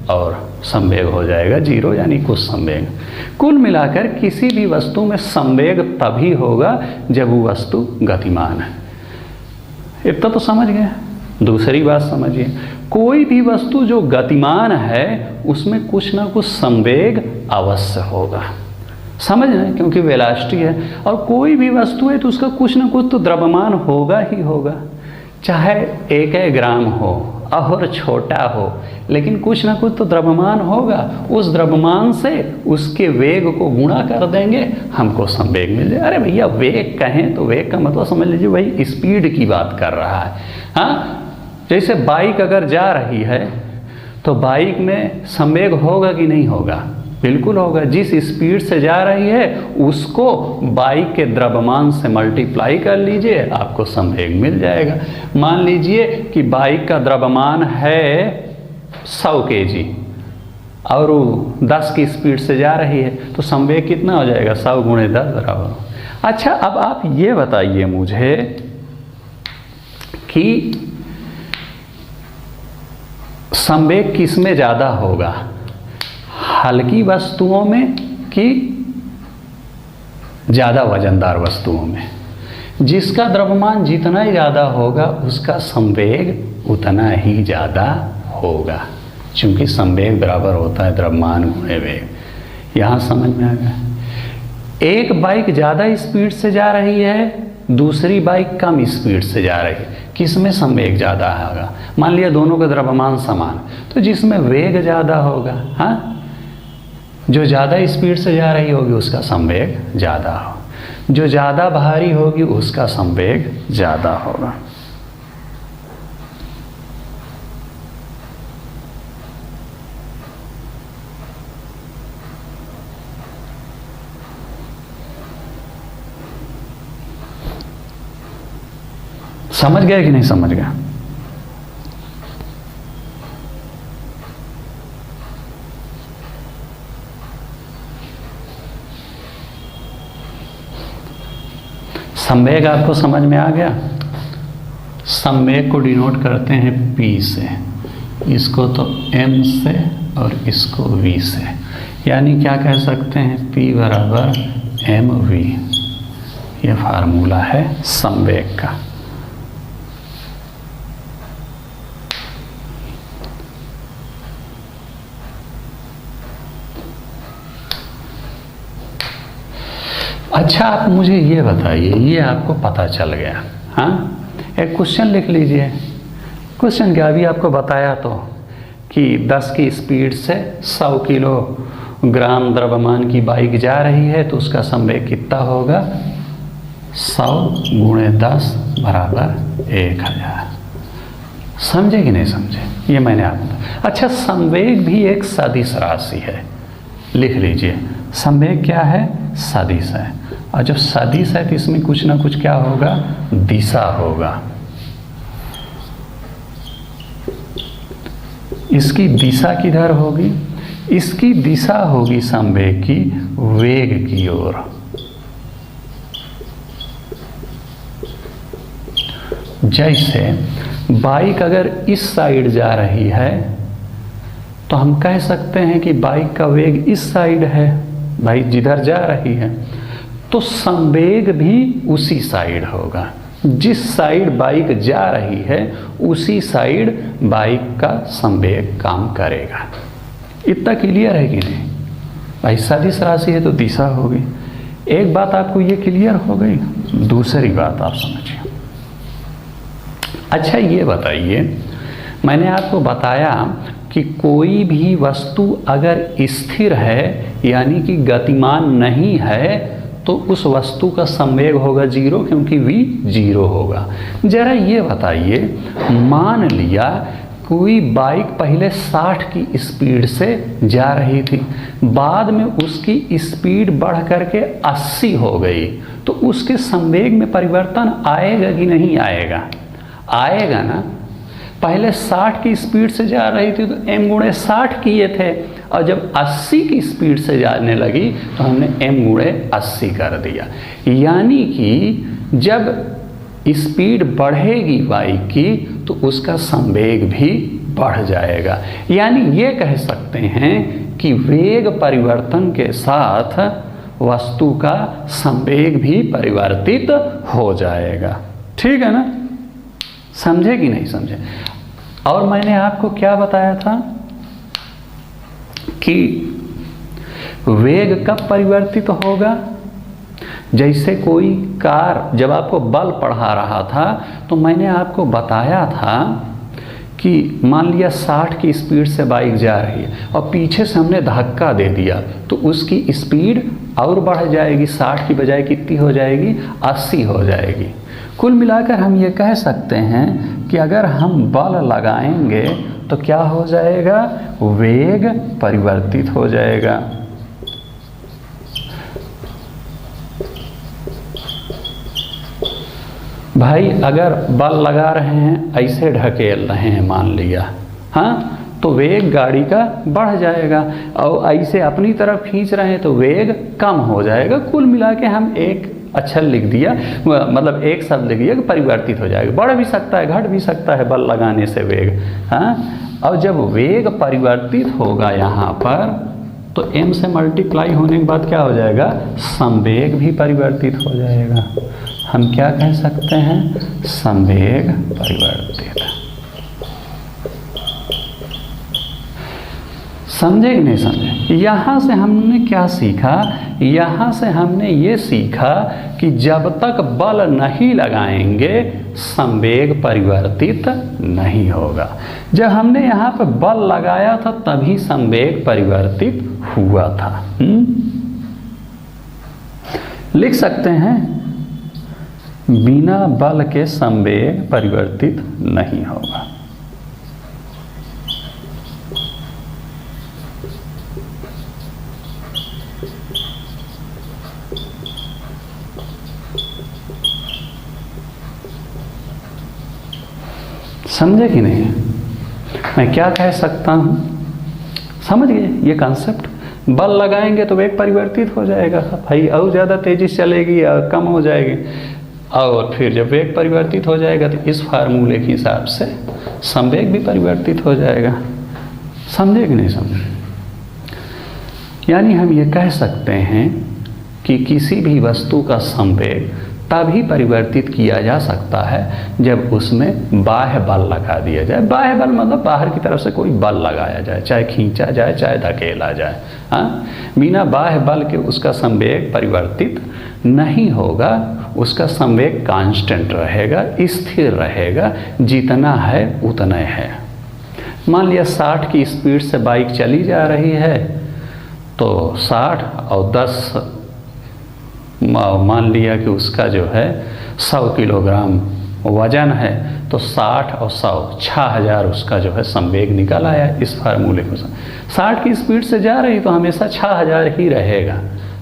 और संवेग हो जाएगा 0, यानी कुछ संवेग। कुल मिलाकर किसी भी वस्तु में संवेग तभी होगा जब वो वस्तु गतिमान है। इतना तो समझ गए। दूसरी बात समझिए, कोई भी वस्तु जो गतिमान है उसमें कुछ ना कुछ संवेग अवश्य होगा। समझ रहे हैं? क्योंकि वेलोसिटी है और कोई भी वस्तु है तो उसका कुछ ना कुछ तो द्रव्यमान होगा ही होगा, चाहे 1 ग्राम हो और छोटा हो, लेकिन कुछ ना कुछ तो द्रव्यमान होगा। उस द्रव्यमान से उसके वेग को गुणा कर देंगे, हमको संवेग मिल जाए। अरे भैया वेग कहें तो वेग का मतलब समझ लीजिए वही स्पीड की बात कर रहा है। हाँ, जैसे बाइक अगर जा रही है तो बाइक में संवेग होगा कि नहीं होगा? बिल्कुल होगा। जिस स्पीड से जा रही है उसको बाइक के द्रव्यमान से मल्टीप्लाई कर लीजिए, आपको संवेग मिल जाएगा। मान लीजिए कि बाइक का द्रव्यमान है 100 kg और वो 10 की स्पीड से जा रही है तो संवेग कितना हो जाएगा? 100 गुणे 10 बराबर। अच्छा, अब आप ये बताइए मुझे कि संवेग किस में ज़्यादा होगा, हल्की वस्तुओं में कि ज़्यादा वजनदार वस्तुओं में? जिसका द्रव्यमान जितना ही ज़्यादा होगा उसका संवेग उतना ही ज़्यादा होगा, क्योंकि संवेग बराबर होता है द्रव्यमान गुणे वेग। यहाँ समझ में आ गया? एक बाइक ज़्यादा स्पीड से जा रही है, दूसरी बाइक कम स्पीड से जा रही है, किस में संवेग ज़्यादा होगा? मान लिया दोनों का द्रव्यमान समान, तो जिसमें वेग ज़्यादा होगा, हाँ, जो ज़्यादा स्पीड से जा रही होगी उसका संवेग ज़्यादा हो, जो ज़्यादा भारी होगी उसका संवेग ज़्यादा होगा। समझ गए कि नहीं समझ गए? संवेग आपको समझ में आ गया? संवेग को डिनोट करते हैं P से, इसको तो M से और इसको V से, यानी क्या कह सकते हैं? P बराबर mv। ये फार्मूला है संवेग का। अच्छा, आप मुझे ये बताइए, ये आपको पता चल गया, हाँ? एक क्वेश्चन लिख लीजिए। क्वेश्चन क्या, अभी आपको बताया तो कि 10 की स्पीड से 100 किलोग्राम द्रव्यमान की बाइक जा रही है तो उसका संवेग कितना होगा? 100 गुणे 10 बराबर 1000। समझे कि नहीं समझे? ये मैंने आपको। अच्छा, संवेग भी एक सदिश राशि है, लिख लीजिए। संवेग क्या है? सदिश है। और जब सदिश है तो इसमें कुछ ना कुछ क्या होगा? दिशा होगा। इसकी दिशा किधर होगी? इसकी दिशा होगी संवेग की वेग की ओर। जैसे बाइक अगर इस साइड जा रही है तो हम कह सकते हैं कि बाइक का वेग इस साइड है, बाइक जिधर जा रही है, तो संवेग भी उसी साइड होगा। जिस साइड बाइक जा रही है उसी साइड बाइक का संवेग काम करेगा। इतना क्लियर है कि नहीं भाई? सदिश राशि है तो दिशा होगी। एक बात आपको ये क्लियर हो गई। दूसरी बात आप समझिए। अच्छा, ये बताइए, मैंने आपको बताया कि कोई भी वस्तु अगर स्थिर है यानी कि गतिमान नहीं है तो उस वस्तु का संवेग होगा 0, क्योंकि v 0 होगा। जरा ये बताइए, मान लिया कोई बाइक पहले 60 की स्पीड से जा रही थी, बाद में उसकी स्पीड बढ़ करके 80 हो गई, तो उसके संवेग में परिवर्तन आएगा कि नहीं आएगा? आएगा ना। पहले 60 की स्पीड से जा रही थी तो m गुणे 60 किए थे, और जब 80 की स्पीड से जाने लगी तो हमने m गुणे 80 कर दिया। यानी कि जब स्पीड बढ़ेगी बाइक की तो उसका संवेग भी बढ़ जाएगा। यानी ये कह सकते हैं कि वेग परिवर्तन के साथ वस्तु का संवेग भी परिवर्तित हो जाएगा। ठीक है ना? समझे कि नहीं समझे? और मैंने आपको क्या बताया था कि वेग कब परिवर्तित होगा? जैसे कोई कार, जब आपको बल पढ़ा रहा था तो मैंने आपको बताया था कि मान लिया 60 की स्पीड से बाइक जा रही है और पीछे से हमने धक्का दे दिया तो उसकी स्पीड और बढ़ जाएगी, 60 की बजाय कितनी हो जाएगी? 80 हो जाएगी। कुल मिलाकर हम ये कह सकते हैं कि अगर हम बल लगाएंगे तो क्या हो जाएगा? वेग परिवर्तित हो जाएगा। भाई अगर बल लगा रहे हैं, ऐसे ढकेल रहे हैं मान लिया, हाँ, तो वेग गाड़ी का बढ़ जाएगा, और ऐसे अपनी तरफ खींच रहे हैं तो वेग कम हो जाएगा। कुल मिला के हम एक अक्षर लिख दिया, मतलब एक शब्द लिख दिया कि परिवर्तित हो जाएगा। बढ़ भी सकता है, घट भी सकता है बल लगाने से वेग, हाँ। और जब वेग परिवर्तित होगा यहाँ पर तो m से मल्टीप्लाई होने के बाद क्या हो जाएगा? संवेग भी परिवर्तित हो जाएगा। हम क्या कह सकते हैं? संवेग परिवर्तित। समझे कि नहीं समझे? यहाँ से हमने क्या सीखा? यहाँ से हमने ये सीखा कि जब तक बल नहीं लगाएंगे संवेग परिवर्तित नहीं होगा। जब हमने यहाँ पर बल लगाया था तभी संवेग परिवर्तित हुआ था। लिख सकते हैं, बिना बल के संवेग परिवर्तित नहीं होगा। समझे कि नहीं? मैं क्या कह सकता हूँ? समझ गए ये कॉन्सेप्ट? बल लगाएंगे तो वेग परिवर्तित हो जाएगा भाई, और ज़्यादा तेज़ी से चलेगी और कम हो जाएगी, और फिर जब वेग परिवर्तित हो जाएगा तो इस फार्मूले के हिसाब से संवेग भी परिवर्तित हो जाएगा। समझे कि नहीं समझे? यानी हम ये कह सकते हैं कि किसी भी वस्तु का संवेग तभी परिवर्तित किया जा सकता है जब उसमें बाह्य बल लगा दिया जाए। बाह्य बल मतलब बाहर की तरफ से कोई बल लगाया जाए, चाहे खींचा जाए चाहे धकेला जाए, हाँ। बिना बाह्य बल के उसका संवेग परिवर्तित नहीं होगा, उसका संवेग कांस्टेंट रहेगा, स्थिर रहेगा, जितना है उतना है। मान लिया 60 की स्पीड से बाइक चली जा रही है तो 60 और 10 मान लिया कि उसका जो है 100 किलोग्राम वजन है, तो 60 और 100 6000 उसका जो है संवेग निकल आया इस फार्मूले को। 60 की स्पीड से जा रही तो हमेशा 6000 ही रहेगा,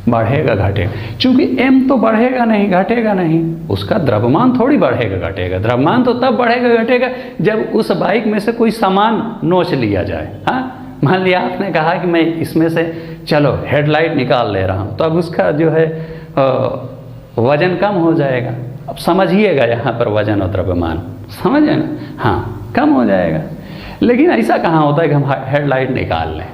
बढ़ेगा घटेगा। चूंकि m तो बढ़ेगा नहीं घटेगा नहीं, उसका द्रव्यमान थोड़ी बढ़ेगा घटेगा। द्रव्यमान तो तब बढ़ेगा घटेगा जब उस बाइक में से कोई सामान नोच लिया जाए, हाँ। मान लिया आपने कहा कि मैं इसमें से चलो हेडलाइट निकाल ले रहा हूँ, तो अब उसका जो है वजन कम हो जाएगा। अब समझिएगा यहाँ पर वजन और द्रव्यमान, समझे ना? हाँ, कम हो जाएगा। लेकिन ऐसा कहाँ होता है कि हम हेडलाइट निकाल लें।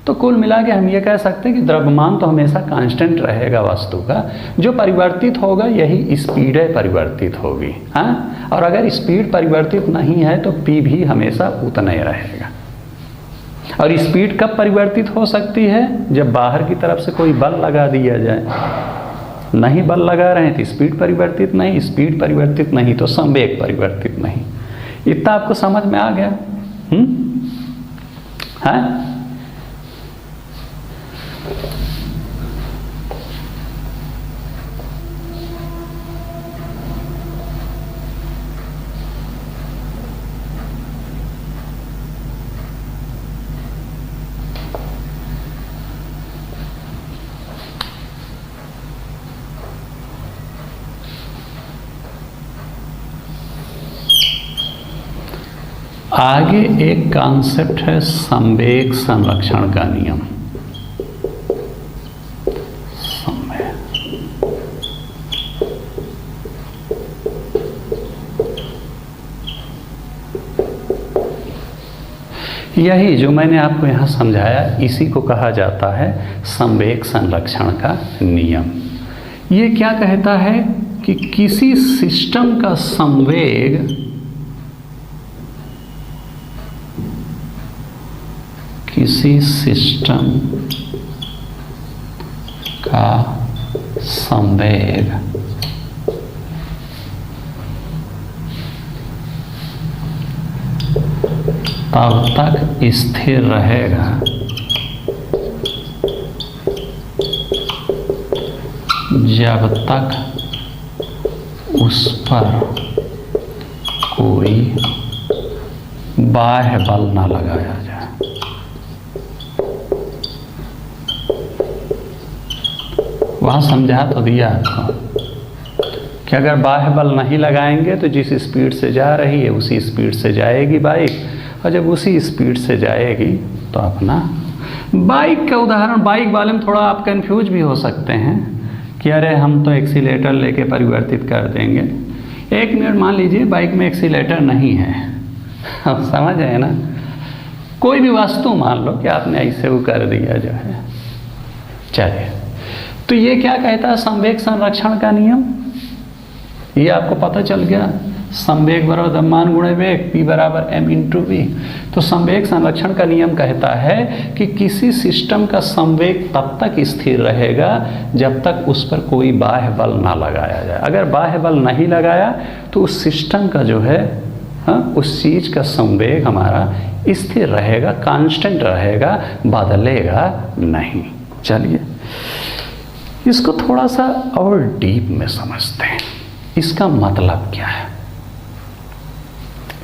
तो कुल मिला के हम ये कह सकते हैं कि द्रव्यमान तो हमेशा कांस्टेंट रहेगा वस्तु का, जो परिवर्तित होगा यही स्पीड परिवर्तित होगी, हाँ। और अगर स्पीड परिवर्तित नहीं है तो p भी हमेशा उतना ही रहेगा। और स्पीड कब परिवर्तित हो सकती है? जब बाहर की तरफ से कोई बल लगा दिया जाए। नहीं बल लगा रहे हैं तो स्पीड परिवर्तित नहीं, स्पीड परिवर्तित नहीं तो संवेग परिवर्तित नहीं। इतना आपको समझ में आ गया? आगे एक कॉन्सेप्ट है संवेग संरक्षण का नियम। यही जो मैंने आपको यहाँ समझाया, इसी को कहा जाता है संवेग संरक्षण का नियम। ये क्या कहता है कि किसी सिस्टम का संवेग तब तक स्थिर रहेगा जब तक उस पर कोई बाह्य बल न लगाया जाए। वहाँ समझा तो दिया आपको कि अगर बाह्य बल नहीं लगाएंगे तो जिस स्पीड से जा रही है उसी स्पीड से जाएगी बाइक, और जब उसी स्पीड से जाएगी तो अपना बाइक का उदाहरण, बाइक वाले में थोड़ा आप कंफ्यूज भी हो सकते हैं कि अरे हम तो एक्सीलेटर लेके परिवर्तित कर देंगे। एक मिनट, मान लीजिए बाइक में एक्सीलेटर नहीं है, आप समझ रहे हैं ना, कोई भी वस्तु मान लो कि आपने ऐसे वो कर दिया जो है, चलिए, तो ये क्या कहता है संवेग संरक्षण का नियम, ये आपको पता चल गया। संवेग बराबर द्रव्यमान गुणे वेग, P बराबर m इंटू वी। तो संवेग संरक्षण का नियम कहता है कि किसी सिस्टम का संवेग तब तक स्थिर रहेगा जब तक उस पर कोई बाह्य बल ना लगाया जाए। अगर बाह्य बल नहीं लगाया तो उस सिस्टम का जो है उस चीज का संवेग हमारा स्थिर रहेगा, कांस्टेंट रहेगा, बदलेगा नहीं। चलिए इसको थोड़ा सा और डीप में समझते हैं, इसका मतलब क्या है।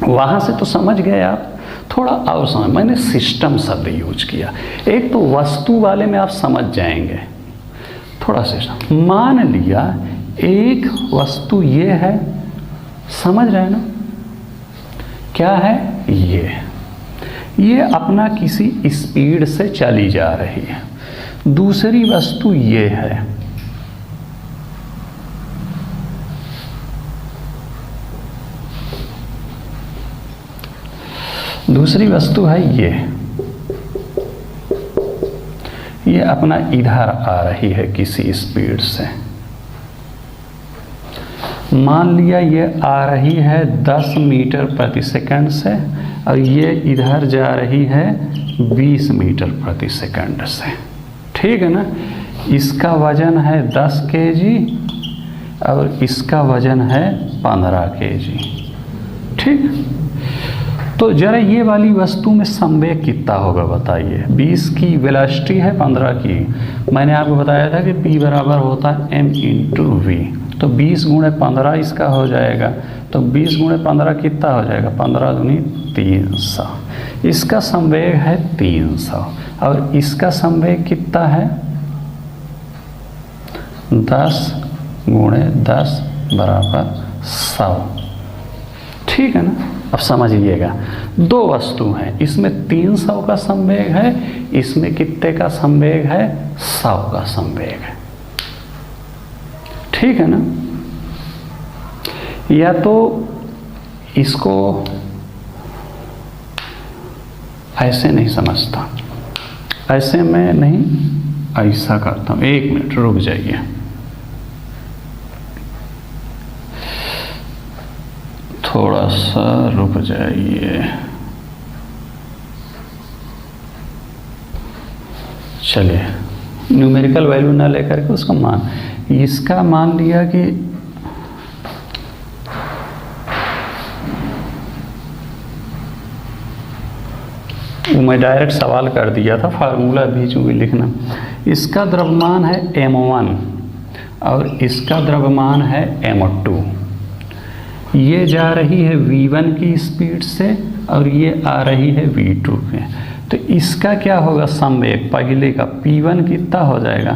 वहाँ से तो समझ गए आप, थोड़ा और समझ, मैंने सिस्टम शब्द यूज किया। एक तो वस्तु वाले में आप समझ जाएंगे, थोड़ा सिस्टम। मान लिया एक वस्तु ये है, समझ रहे ना, क्या है ये अपना किसी स्पीड से चली जा रही है। दूसरी वस्तु ये है, दूसरी वस्तु है ये अपना इधर आ रही है किसी स्पीड से। मान लिया ये आ रही है 10 मीटर प्रति सेकंड से और ये इधर जा रही है 20 मीटर प्रति सेकंड से, ठीक है ना। इसका वजन है 10 kg और इसका वजन है 15 kg, ठीक। तो जरा ये वाली वस्तु में संवेग कितना होगा बताइए। 20 की वेलोसिटी है, 15 की। मैंने आपको बताया था कि P बराबर होता है m इंटू वी। तो 20 गुणे 15 इसका हो जाएगा, तो 20 गुणे 15 कितना हो जाएगा, 15 दूनी 300। इसका संवेग है 300 और इसका संवेग कितना है 10 गुणे 10 बराबर 100, ठीक है ना। अब समझिएगा, दो वस्तु हैं, इसमें 300 का संवेग है, इसमें कितने का संवेग है, 100 का संवेग है, ठीक है ना। या तो इसको ऐसे नहीं समझता, ऐसे मैं नहीं, ऐसा करता हूँ। एक मिनट रुक जाइए, थोड़ा सा रुक जाइए। चलिए न्यूमेरिकल वैल्यू ना लेकर के उसको इसका मान लिया कि मैं डायरेक्ट सवाल कर दिया था, फार्मूला बीच में लिखना। इसका द्रव्यमान है m1 और इसका द्रव्यमान है m2। ये जा रही है v1 की स्पीड से और ये आ रही है v2 पे। तो इसका क्या होगा संवेग, पहले का p1 कितना हो जाएगा,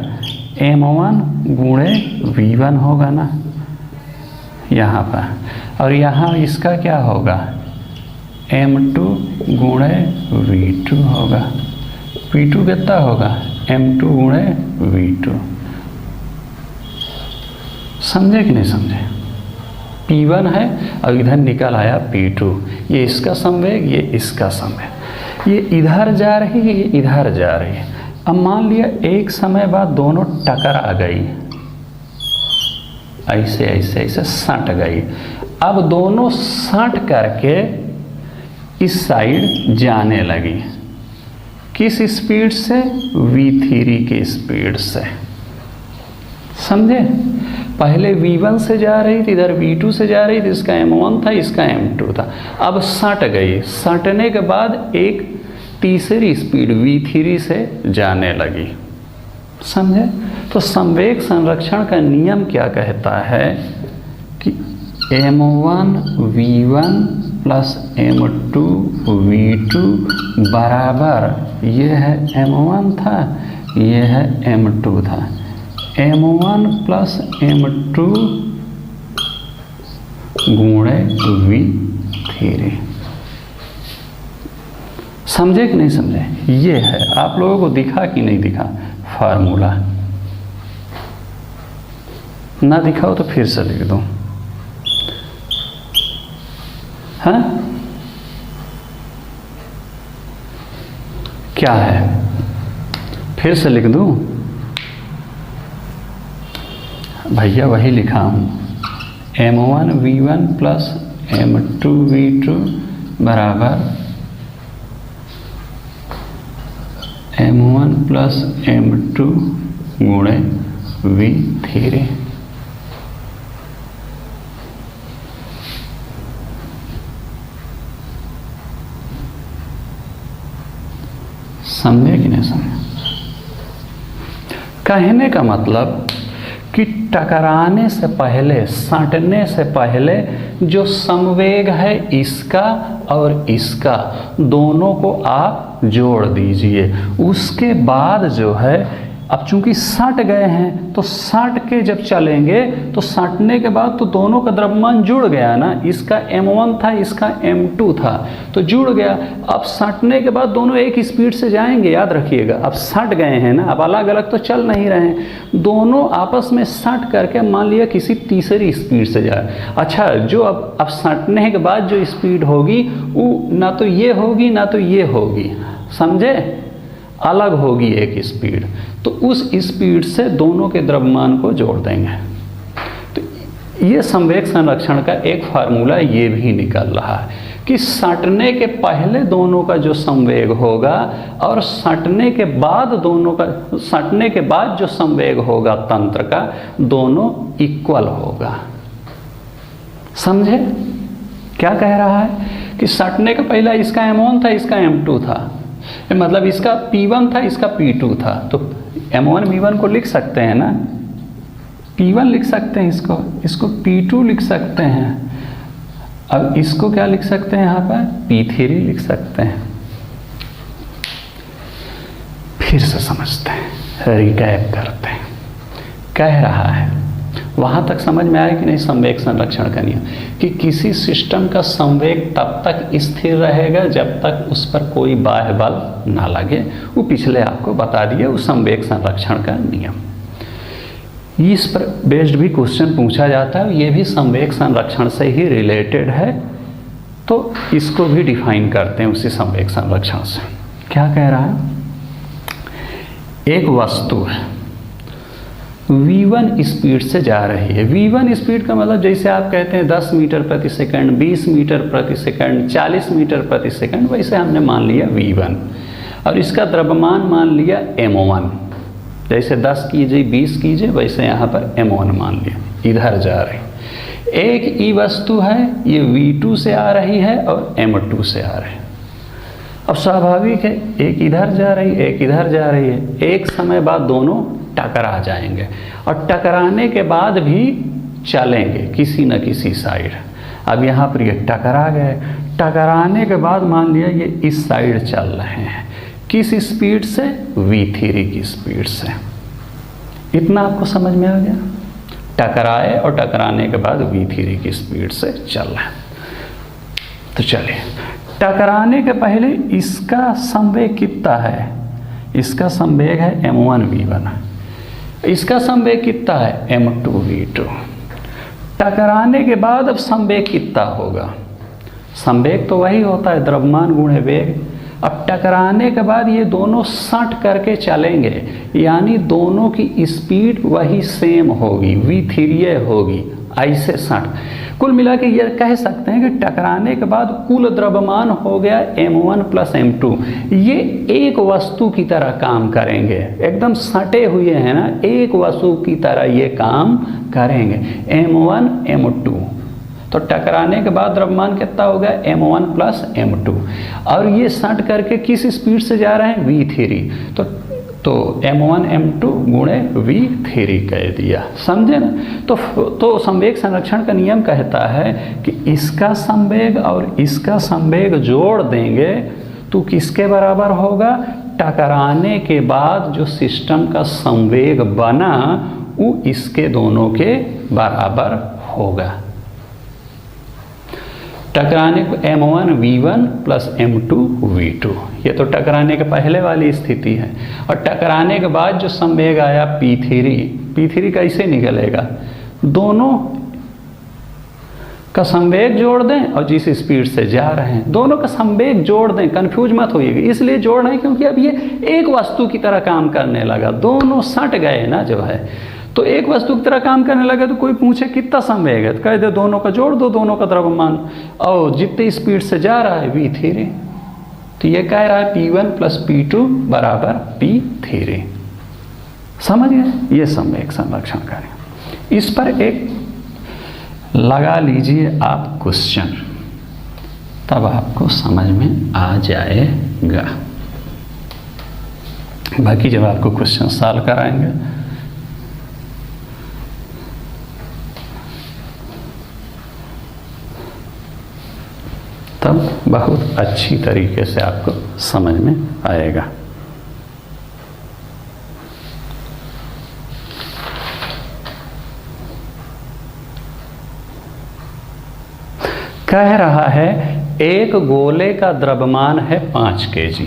m1 गुणे v1 होगा ना यहाँ पर, और यहाँ इसका क्या होगा m2 गुणे v2 होगा। p2 कितना होगा, m2 गुणे v2। समझे कि नहीं समझे? P1 है और इधर निकल आया P2। ये इसका संवेग, ये इसका संवेग, ये इधर जा रही है, ये इधर जा रही है। अब मान लिया एक समय बाद दोनों टकरा गई, ऐसे ऐसे ऐसे सट गई। अब दोनों सट करके इस साइड जाने लगी। किस स्पीड से, v3 की स्पीड से। समझे? पहले v1 से जा रही थी, इधर v2 से जा रही थी, इसका m1 था, इसका m2 था। अब सट गई, सटने के बाद एक तीसरी स्पीड v3 से जाने लगी। समझे? तो संवेग संरक्षण का नियम क्या कहता है कि m1 v1 plus m2 v2 बराबर, ये है m1 था, ये है m2 था, m1 प्लस m2 गुणे v3। समझे कि नहीं समझे? ये है। आप लोगों को दिखा कि नहीं दिखा फार्मूला? ना दिखा हो तो फिर से लिख दो। हाँ, क्या है? फिर से लिख दूं? भैया वही लिखा हूं, m1 v1 plus m2 v2 बराबर m1 प्लस m2 गुणे v3। समझे कि नहीं समझे? कहने का मतलब कि टकराने से पहले, सटने से पहले जो संवेग है इसका और इसका, दोनों को आप जोड़ दीजिए। उसके बाद जो है, अब चूंकि सट गए हैं तो सट के जब चलेंगे तो सटने के बाद तो दोनों का द्रव्यमान जुड़ गया ना। इसका m1 था, इसका m2 था, तो जुड़ गया। अब सटने के बाद दोनों एक स्पीड से जाएंगे, याद रखिएगा। अब सट गए हैं ना, अब अलग अलग तो चल नहीं रहे हैं, दोनों आपस में सट करके मान लिया किसी तीसरी स्पीड से जाए। अच्छा, जो अब सटने के बाद जो स्पीड होगी वो ना तो ये होगी ना तो ये होगी। समझे? अलग होगी एक स्पीड। तो उस स्पीड से दोनों के द्रव्यमान को जोड़ देंगे। तो ये संवेग संरक्षण का एक फार्मूला ये भी निकल रहा है कि सटने के पहले दोनों का जो संवेग होगा और सटने के बाद सटने के बाद जो संवेग होगा तंत्र का, दोनों इक्वल होगा। समझे क्या कह रहा है? कि सटने का पहला इसका m1 था, इसका m2 था, मतलब इसका P1 था, इसका P2 था। तो m1 v1 को लिख सकते हैं ना, P1 लिख सकते हैं, इसको P2 लिख सकते हैं। अब इसको क्या लिख सकते हैं? यहाँ पर P3 लिख सकते हैं। फिर से समझते हैं, रिकैप करते हैं। कह रहा है, वहाँ तक समझ में आया कि नहीं संवेग संरक्षण का नियम, कि किसी सिस्टम का संवेग तब तक स्थिर रहेगा जब तक उस पर कोई बाह्य बल ना लगे। वो पिछले आपको बता दिए, वो संवेग संरक्षण का नियम। इस पर बेस्ड भी क्वेश्चन पूछा जाता है, ये भी संवेग संरक्षण से ही रिलेटेड है, तो इसको भी डिफाइन करते हैं उसी संवेग संरक्षण से। क्या कह रहा है? एक वस्तु है, v1 स्पीड से जा रही है। v1 स्पीड का मतलब जैसे आप कहते हैं 10 मीटर प्रति सेकंड, 20 मीटर प्रति सेकंड, 40 मीटर प्रति सेकंड, वैसे हमने मान लिया v1। और इसका द्रव्यमान मान लिया m1। जैसे 10 कीजिए, 20 कीजिए, वैसे यहाँ पर m1 मान लिया, इधर जा रही। एक ई वस्तु है, ये v2 से आ रही है और m2 से आ रही है। अब स्वाभाविक है, एक इधर जा रही, एक इधर जा रही है, एक समय बाद दोनों टकरा जाएंगे और टकराने के बाद भी चलेंगे किसी न किसी साइड। अब यहाँ पर ये टकरा गए, टकराने के बाद मान लिया ये इस साइड चल रहे हैं। किस स्पीड से? v3 की स्पीड से। इतना आपको समझ में आ गया? टकराए और टकराने के बाद v3 की स्पीड से चल रहे हैं। तो चलिए, टकराने के पहले इसका संवेग कितना है, इसका संवेग है m1v1, इसका संवेग कितना है m2v2। टकराने के बाद अब संवेग कितना होगा, संवेग तो वही होता है द्रव्यमान गुणे वेग। अब टकराने के बाद ये दोनों सट करके चलेंगे, यानी दोनों की स्पीड वही सेम होगी, v3 होगी, ऐसे सट। कुल मिला के ये कह सकते हैं कि टकराने के बाद कुल द्रव्यमान हो गया m1 प्लस m2। ये एक वस्तु की तरह काम करेंगे, एकदम सटे हुए हैं ना, एक वस्तु की तरह ये काम करेंगे, m1 m2। तो टकराने के बाद द्रव्यमान कितना हो गया m1 प्लस m2, और ये सट करके किस स्पीड से जा रहे हैं v3, तो m1 m2 गुणे v3 कह दिया, समझे ना। तो संवेग संरक्षण का नियम कहता है कि इसका संवेग और इसका संवेग जोड़ देंगे तो किसके बराबर होगा, टकराने के बाद जो सिस्टम का संवेग बना वो इसके दोनों के बराबर होगा। टकराने को m1 v1 plus m2 v2, ये तो टकराने के पहले वाली स्थिति है। और टकराने के बाद जो संवेग आया p3 कैसे निकलेगा, दोनों का संवेग जोड़ दें और जिस स्पीड से जा रहे हैं दोनों का संवेग जोड़ दें, कंफ्यूज मत होइएगा। इसलिए जोड़ रहे हैं क्योंकि अब ये एक वस्तु की तरह काम करने लगा, दोनों सट गए ना जो है, तो एक वस्तु की तरह काम करने लगे तो कोई पूछे कितना संवेग है तो कह दे दोनों का जोड़ दो, दोनों का द्रव्यमान, और जितनी स्पीड से जा रहा है v3, तो ये कह रहा है p1 प्लस p2 बराबर p3। समझ गए, ये संवेग संरक्षण करें। इस पर एक लगा लीजिए आप क्वेश्चन, तब आपको समझ में आ जाएगा। बाकी जब आपको क्वेश्चन सॉल्व कराएंगे तब बहुत अच्छी तरीके से आपको समझ में आएगा। कह रहा है एक गोले का द्रव्यमान है 5 kg,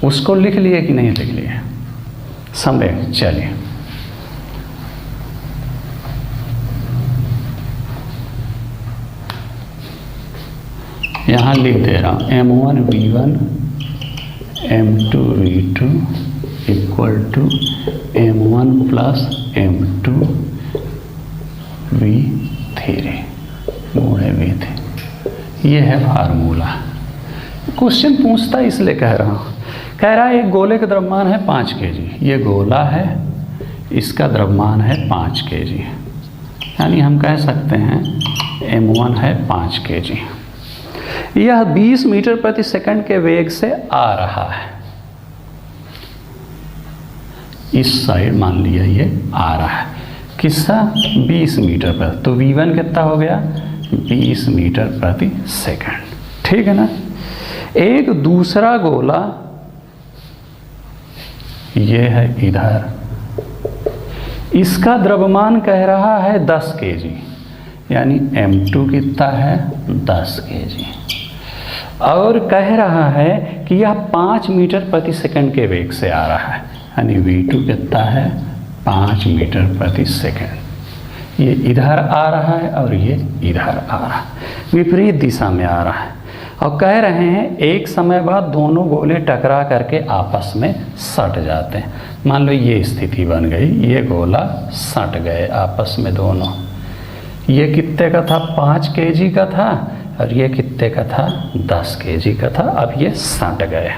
उसको लिख लिए कि नहीं लिख लिए संवेग, चलिए यहाँ लिख दे रहा हूँ m1 v1 m2 v2 equal to m1 plus m2 v3 गुणे v3। ये है फार्मूला। क्वेश्चन पूछता इसलिए कह रहा हूँ, कह रहा है एक गोले का द्रव्यमान है 5 kg, ये गोला है, इसका द्रव्यमान है 5 kg, यानी हम कह सकते हैं m1 है 5 kg। यह 20 मीटर प्रति सेकंड के वेग से आ रहा है, इस साइड मान लिया ये आ रहा है, किसका 20 मीटर पर, तो v1 कितना हो गया 20 मीटर प्रति सेकंड, ठीक है ना। एक दूसरा गोला ये है इधर, इसका द्रव्यमान कह रहा है 10 kg, यानी m2 कितना है 10 kg, और कह रहा है कि यह 5 मीटर प्रति सेकंड के वेग से आ रहा है, यानी v2 कितना है 5 मीटर प्रति सेकंड। ये इधर आ रहा है और ये इधर आ रहा है, विपरीत दिशा में आ रहा है। और कह रहे हैं एक समय बाद दोनों गोले टकरा करके आपस में सट जाते हैं। मान लो ये स्थिति बन गई, ये गोला सट गए आपस में दोनों, ये कितने का था 5 kg का था और ये कितने का था 10 kg का था। अब ये सट गए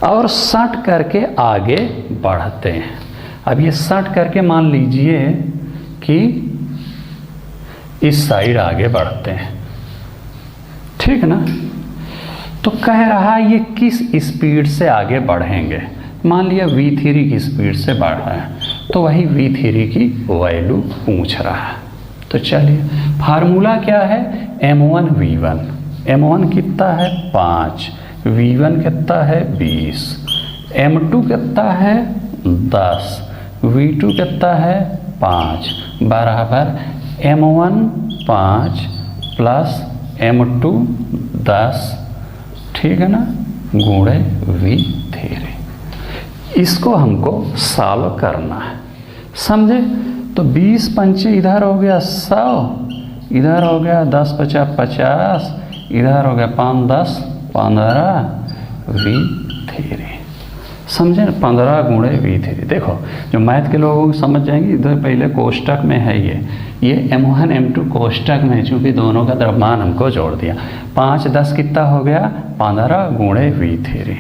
और सट करके आगे बढ़ते हैं। अब ये सट करके मान लीजिए कि इस साइड आगे बढ़ते हैं, ठीक ना। तो कह रहा है ये किस स्पीड से आगे बढ़ेंगे, मान लिया v3 की स्पीड से बढ़ रहा है, तो वही v3 की वैल्यू पूछ रहा है। तो चलिए फार्मूला क्या है, m1 v1, m1 कितना है 5, v1 कितना है 20, m2 कितना है 10, v2 कितना है 5 बराबर m1 5 प्लस m2 10, ठीक है ना, गुणे v3। इसको हमको सॉल्व करना है, समझे। तो 20 पंचे इधर हो गया 100, इधर हो गया 10 पचा 50, इधर हो गया 5 10 15 v3, समझे ना, 15 गुणे v3। देखो जो मैथ के लोगों को समझ जाएंगे, इधर पहले कोष्टक में है ये m1 m2 कोष्टक में है, चूँकि दोनों का द्रव्यमान हमको जोड़ दिया। 5 10 कितना हो गया, 15 गुणे v3।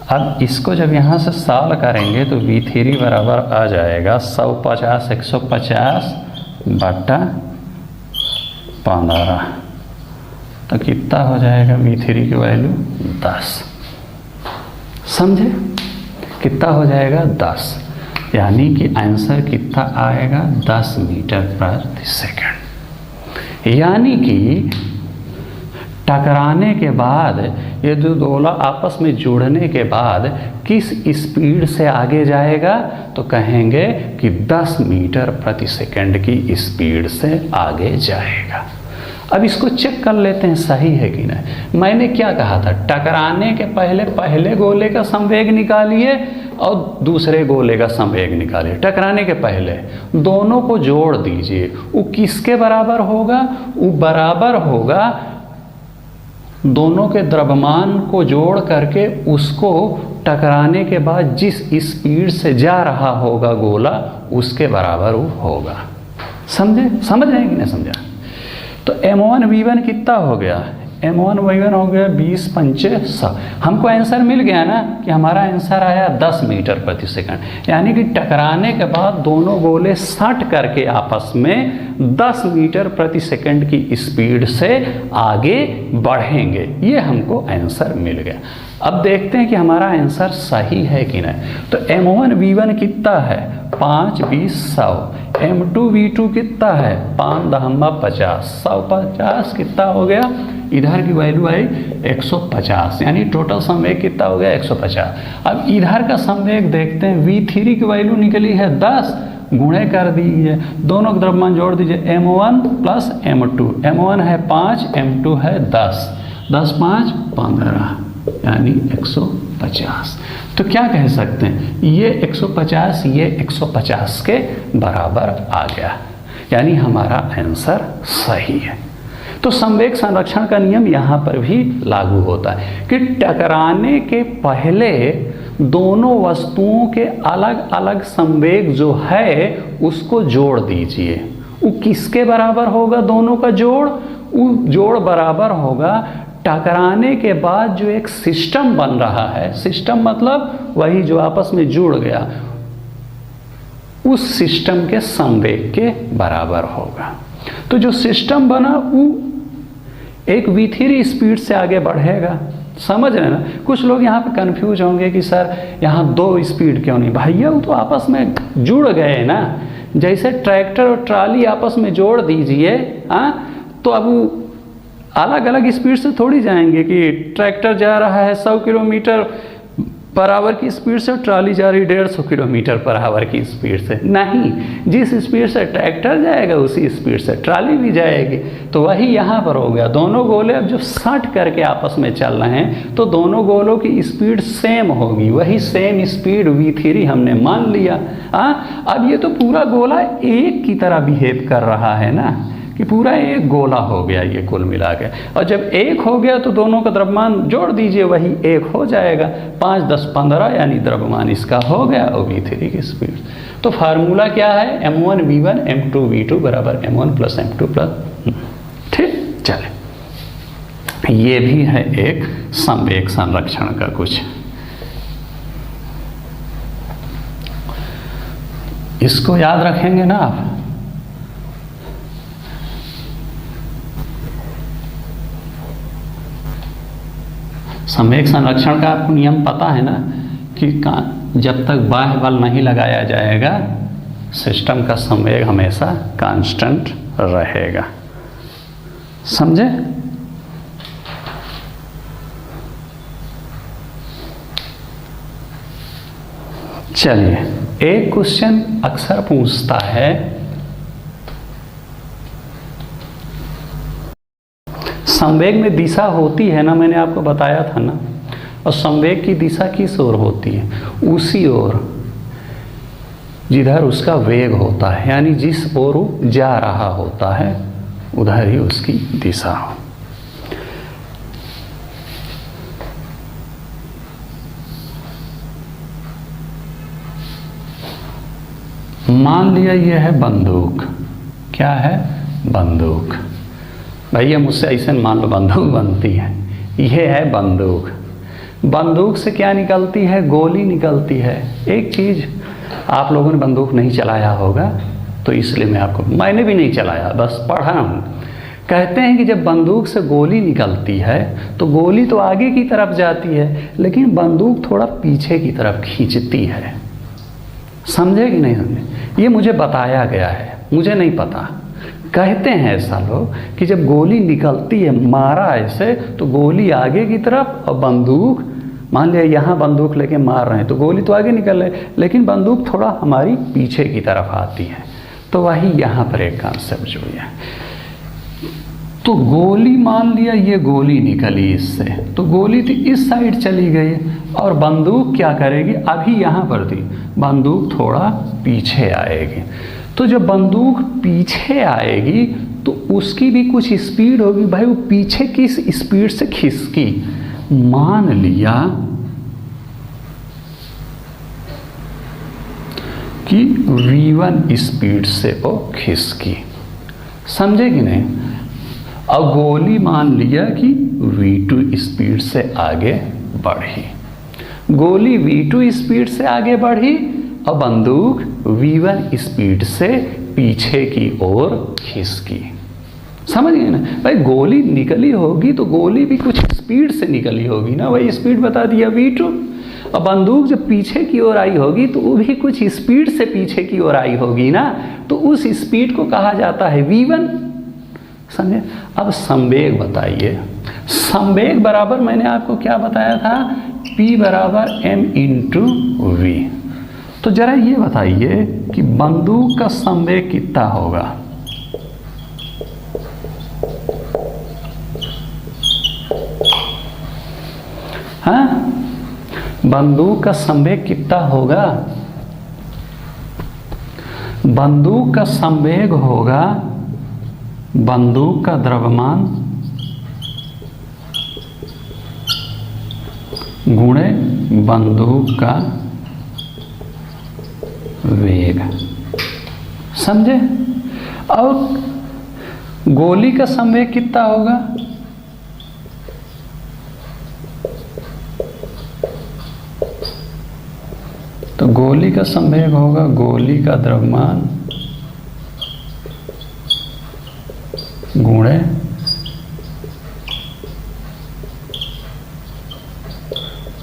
अब इसको जब यहाँ से सॉल्व करेंगे तो v3 बराबर आ जाएगा 150 150 बटा 15, तो कितना हो जाएगा v3 की वैल्यू 10, समझे, कितना हो जाएगा 10, यानी कि आंसर कितना आएगा 10 मीटर प्रति सेकंड। यानी कि टकराने के बाद ये दो गोला आपस में जुड़ने के बाद किस स्पीड से आगे जाएगा, तो कहेंगे कि 10 मीटर प्रति सेकंड की स्पीड से आगे जाएगा। अब इसको चेक कर लेते हैं सही है कि नहीं। मैंने क्या कहा था, टकराने के पहले गोले का संवेग निकालिए और दूसरे गोले का संवेग निकालिए। टकराने के पहले दोनों को जोड़ दीजिए, वो किसके बराबर होगा, वो बराबर होगा दोनों के द्रव्यमान को जोड़ करके उसको टकराने के बाद जिस स्पीड से जा रहा होगा गोला उसके बराबर वो होगा। समझे, समझ रहे हैं कि नहीं समझा। तो m1 v1 कितना हो गया, m1 v1 हो गया 20 पंचे 100। हमको आंसर मिल गया ना कि हमारा आंसर आया 10 मीटर प्रति सेकंड, यानी कि टकराने के बाद दोनों गोले सट करके आपस में 10 मीटर प्रति सेकंड की स्पीड से आगे बढ़ेंगे। ये हमको आंसर मिल गया। अब देखते हैं कि हमारा आंसर सही है कि नहीं। तो m1 v1 कितना है 5 20 100, m2 v2 कितना है 5 10 50, 150 कितना हो गया, इधर की वैल्यू आई 150, यानी टोटल संवेग कितना हो गया 150। अब इधर का संवेग देखते हैं, v3 की वैल्यू निकली है 10, गुणे कर दीजिए, दोनों का द्रव्यमान जोड़ दीजिए, m1 प्लस m2, m1 है 5 m2 है 10, 10 5 15 यानी 150। तो क्या कह सकते हैं, ये 150 ये 150 के बराबर आ गया, यानी हमारा आंसर सही है। तो संवेग संरक्षण का नियम यहाँ पर भी लागू होता है कि टकराने के पहले दोनों वस्तुओं के अलग अलग संवेग जो है उसको जोड़ दीजिए। वो किसके बराबर होगा, दोनों का जोड़, वो जोड़ बराबर होगा टकराने के बाद जो एक सिस्टम बन रहा है, सिस्टम मतलब वही जो आपस में जुड़ गया, उस सिस्टम के संवेग के बराबर होगा। तो जो सिस्टम बना वो एक v3 स्पीड से आगे बढ़ेगा। समझ रहे ना, कुछ लोग यहाँ पे कंफ्यूज होंगे कि सर यहाँ 2 स्पीड क्यों नहीं, भैया वो तो आपस में जुड़ गए ना। जैसे ट्रैक्टर और ट्राली आपस में जोड़ दीजिए, तो अब वो अलग अलग स्पीड से थोड़ी जाएंगे कि ट्रैक्टर जा रहा है 100 किलोमीटर पर आवर की स्पीड से, ट्राली जा रही 150 किलोमीटर पर आवर की स्पीड से। नहीं, जिस स्पीड से ट्रैक्टर जाएगा उसी स्पीड से ट्राली भी जाएगी। तो वही यहाँ पर हो गया, दोनों गोले अब जो सट करके आपस में चल रहे हैं तो दोनों गोलों की स्पीड सेम होगी, वही सेम स्पीड v3 हमने मान लिया। अब ये तो पूरा गोला एक की तरह बिहेव कर रहा है ना, कि पूरा एक गोला हो गया ये कुल मिला के। और जब एक हो गया तो दोनों का द्रव्यमान जोड़ दीजिए, वही एक हो जाएगा, 5 10 15 यानी द्रव्यमान इसका हो गया और v3 की स्पीड। तो फार्मूला क्या है, m1 v1 m2 v2 बराबर m1 प्लस m2 प्लस। ठीक, चले, ये भी है एक संवेग संरक्षण का कुछ। इसको याद रखेंगे ना आप। संवेग संरक्षण का आपको नियम पता है ना कि जब तक बाह्य बल नहीं लगाया जाएगा सिस्टम का संवेग हमेशा कांस्टेंट रहेगा। समझे। चलिए, एक क्वेश्चन अक्सर पूछता है संवेग में दिशा होती है ना, मैंने आपको बताया था ना। और संवेग की दिशा किस ओर होती है? उसी ओर जिधर उसका वेग होता है, यानी जिस ओर वो जा रहा होता है उधर ही उसकी दिशा हो। मान लिया ये है बंदूक। क्या है? बंदूक। भैया मुझसे ऐसे मान लो बंदूक बनती है। ये है बंदूक। बंदूक से क्या निकलती है? गोली निकलती है। एक चीज़, आप लोगों ने बंदूक नहीं चलाया होगा तो इसलिए मैंने भी नहीं चलाया, बस पढ़ा हूँ। कहते हैं कि जब बंदूक से गोली निकलती है तो गोली तो आगे की तरफ जाती है, लेकिन बंदूक थोड़ा पीछे की तरफ खींचती है। समझे कि नहीं समझे? ये मुझे बताया गया है, मुझे नहीं पता। कहते हैं ऐसा लोग कि जब गोली निकलती है, मारा ऐसे, तो गोली आगे की तरफ और बंदूक, मान लिया यहाँ बंदूक लेके मार रहे हैं तो गोली तो आगे निकल रही है, लेकिन बंदूक थोड़ा हमारी पीछे की तरफ आती है। तो वही यहाँ पर एक कॉन्सेप्ट जो है, तो गोली मान लिया ये गोली निकली इससे, तो गोली तो इस साइड चली गई और बंदूक क्या करेगी? अभी यहाँ पर थी, बंदूक थोड़ा पीछे आएगी। तो जब बंदूक पीछे आएगी तो उसकी भी कुछ स्पीड होगी। भाई वो पीछे किस स्पीड से खिसकी? मान लिया कि v1 स्पीड से वो खिसकी। समझे कि नहीं? और गोली मान लिया कि v2 स्पीड से आगे बढ़ी। गोली v2 स्पीड से आगे बढ़ी और बंदूक v1 स्पीड से पीछे की ओर खिसकी। समझ गए ना? भाई गोली निकली होगी तो गोली भी कुछ स्पीड से निकली होगी ना, वही स्पीड बता दिया v2। और बंदूक जब पीछे की ओर आई होगी तो वो भी कुछ स्पीड से पीछे की ओर आई होगी ना, तो उस स्पीड को कहा जाता है v1। समझे? अब संवेग बताइए। संवेग बराबर मैंने आपको क्या बताया था? P बराबर m/v। तो जरा ये बताइए कि बंदूक का संवेग कितना होगा? हाँ, बंदूक का संवेग कितना होगा? बंदूक का संवेग होगा बंदूक का द्रव्यमान गुणे बंदूक का वेग। समझे? और गोली का संवेग कितना होगा? तो गोली का संवेग होगा गोली का द्रव्यमान गुणे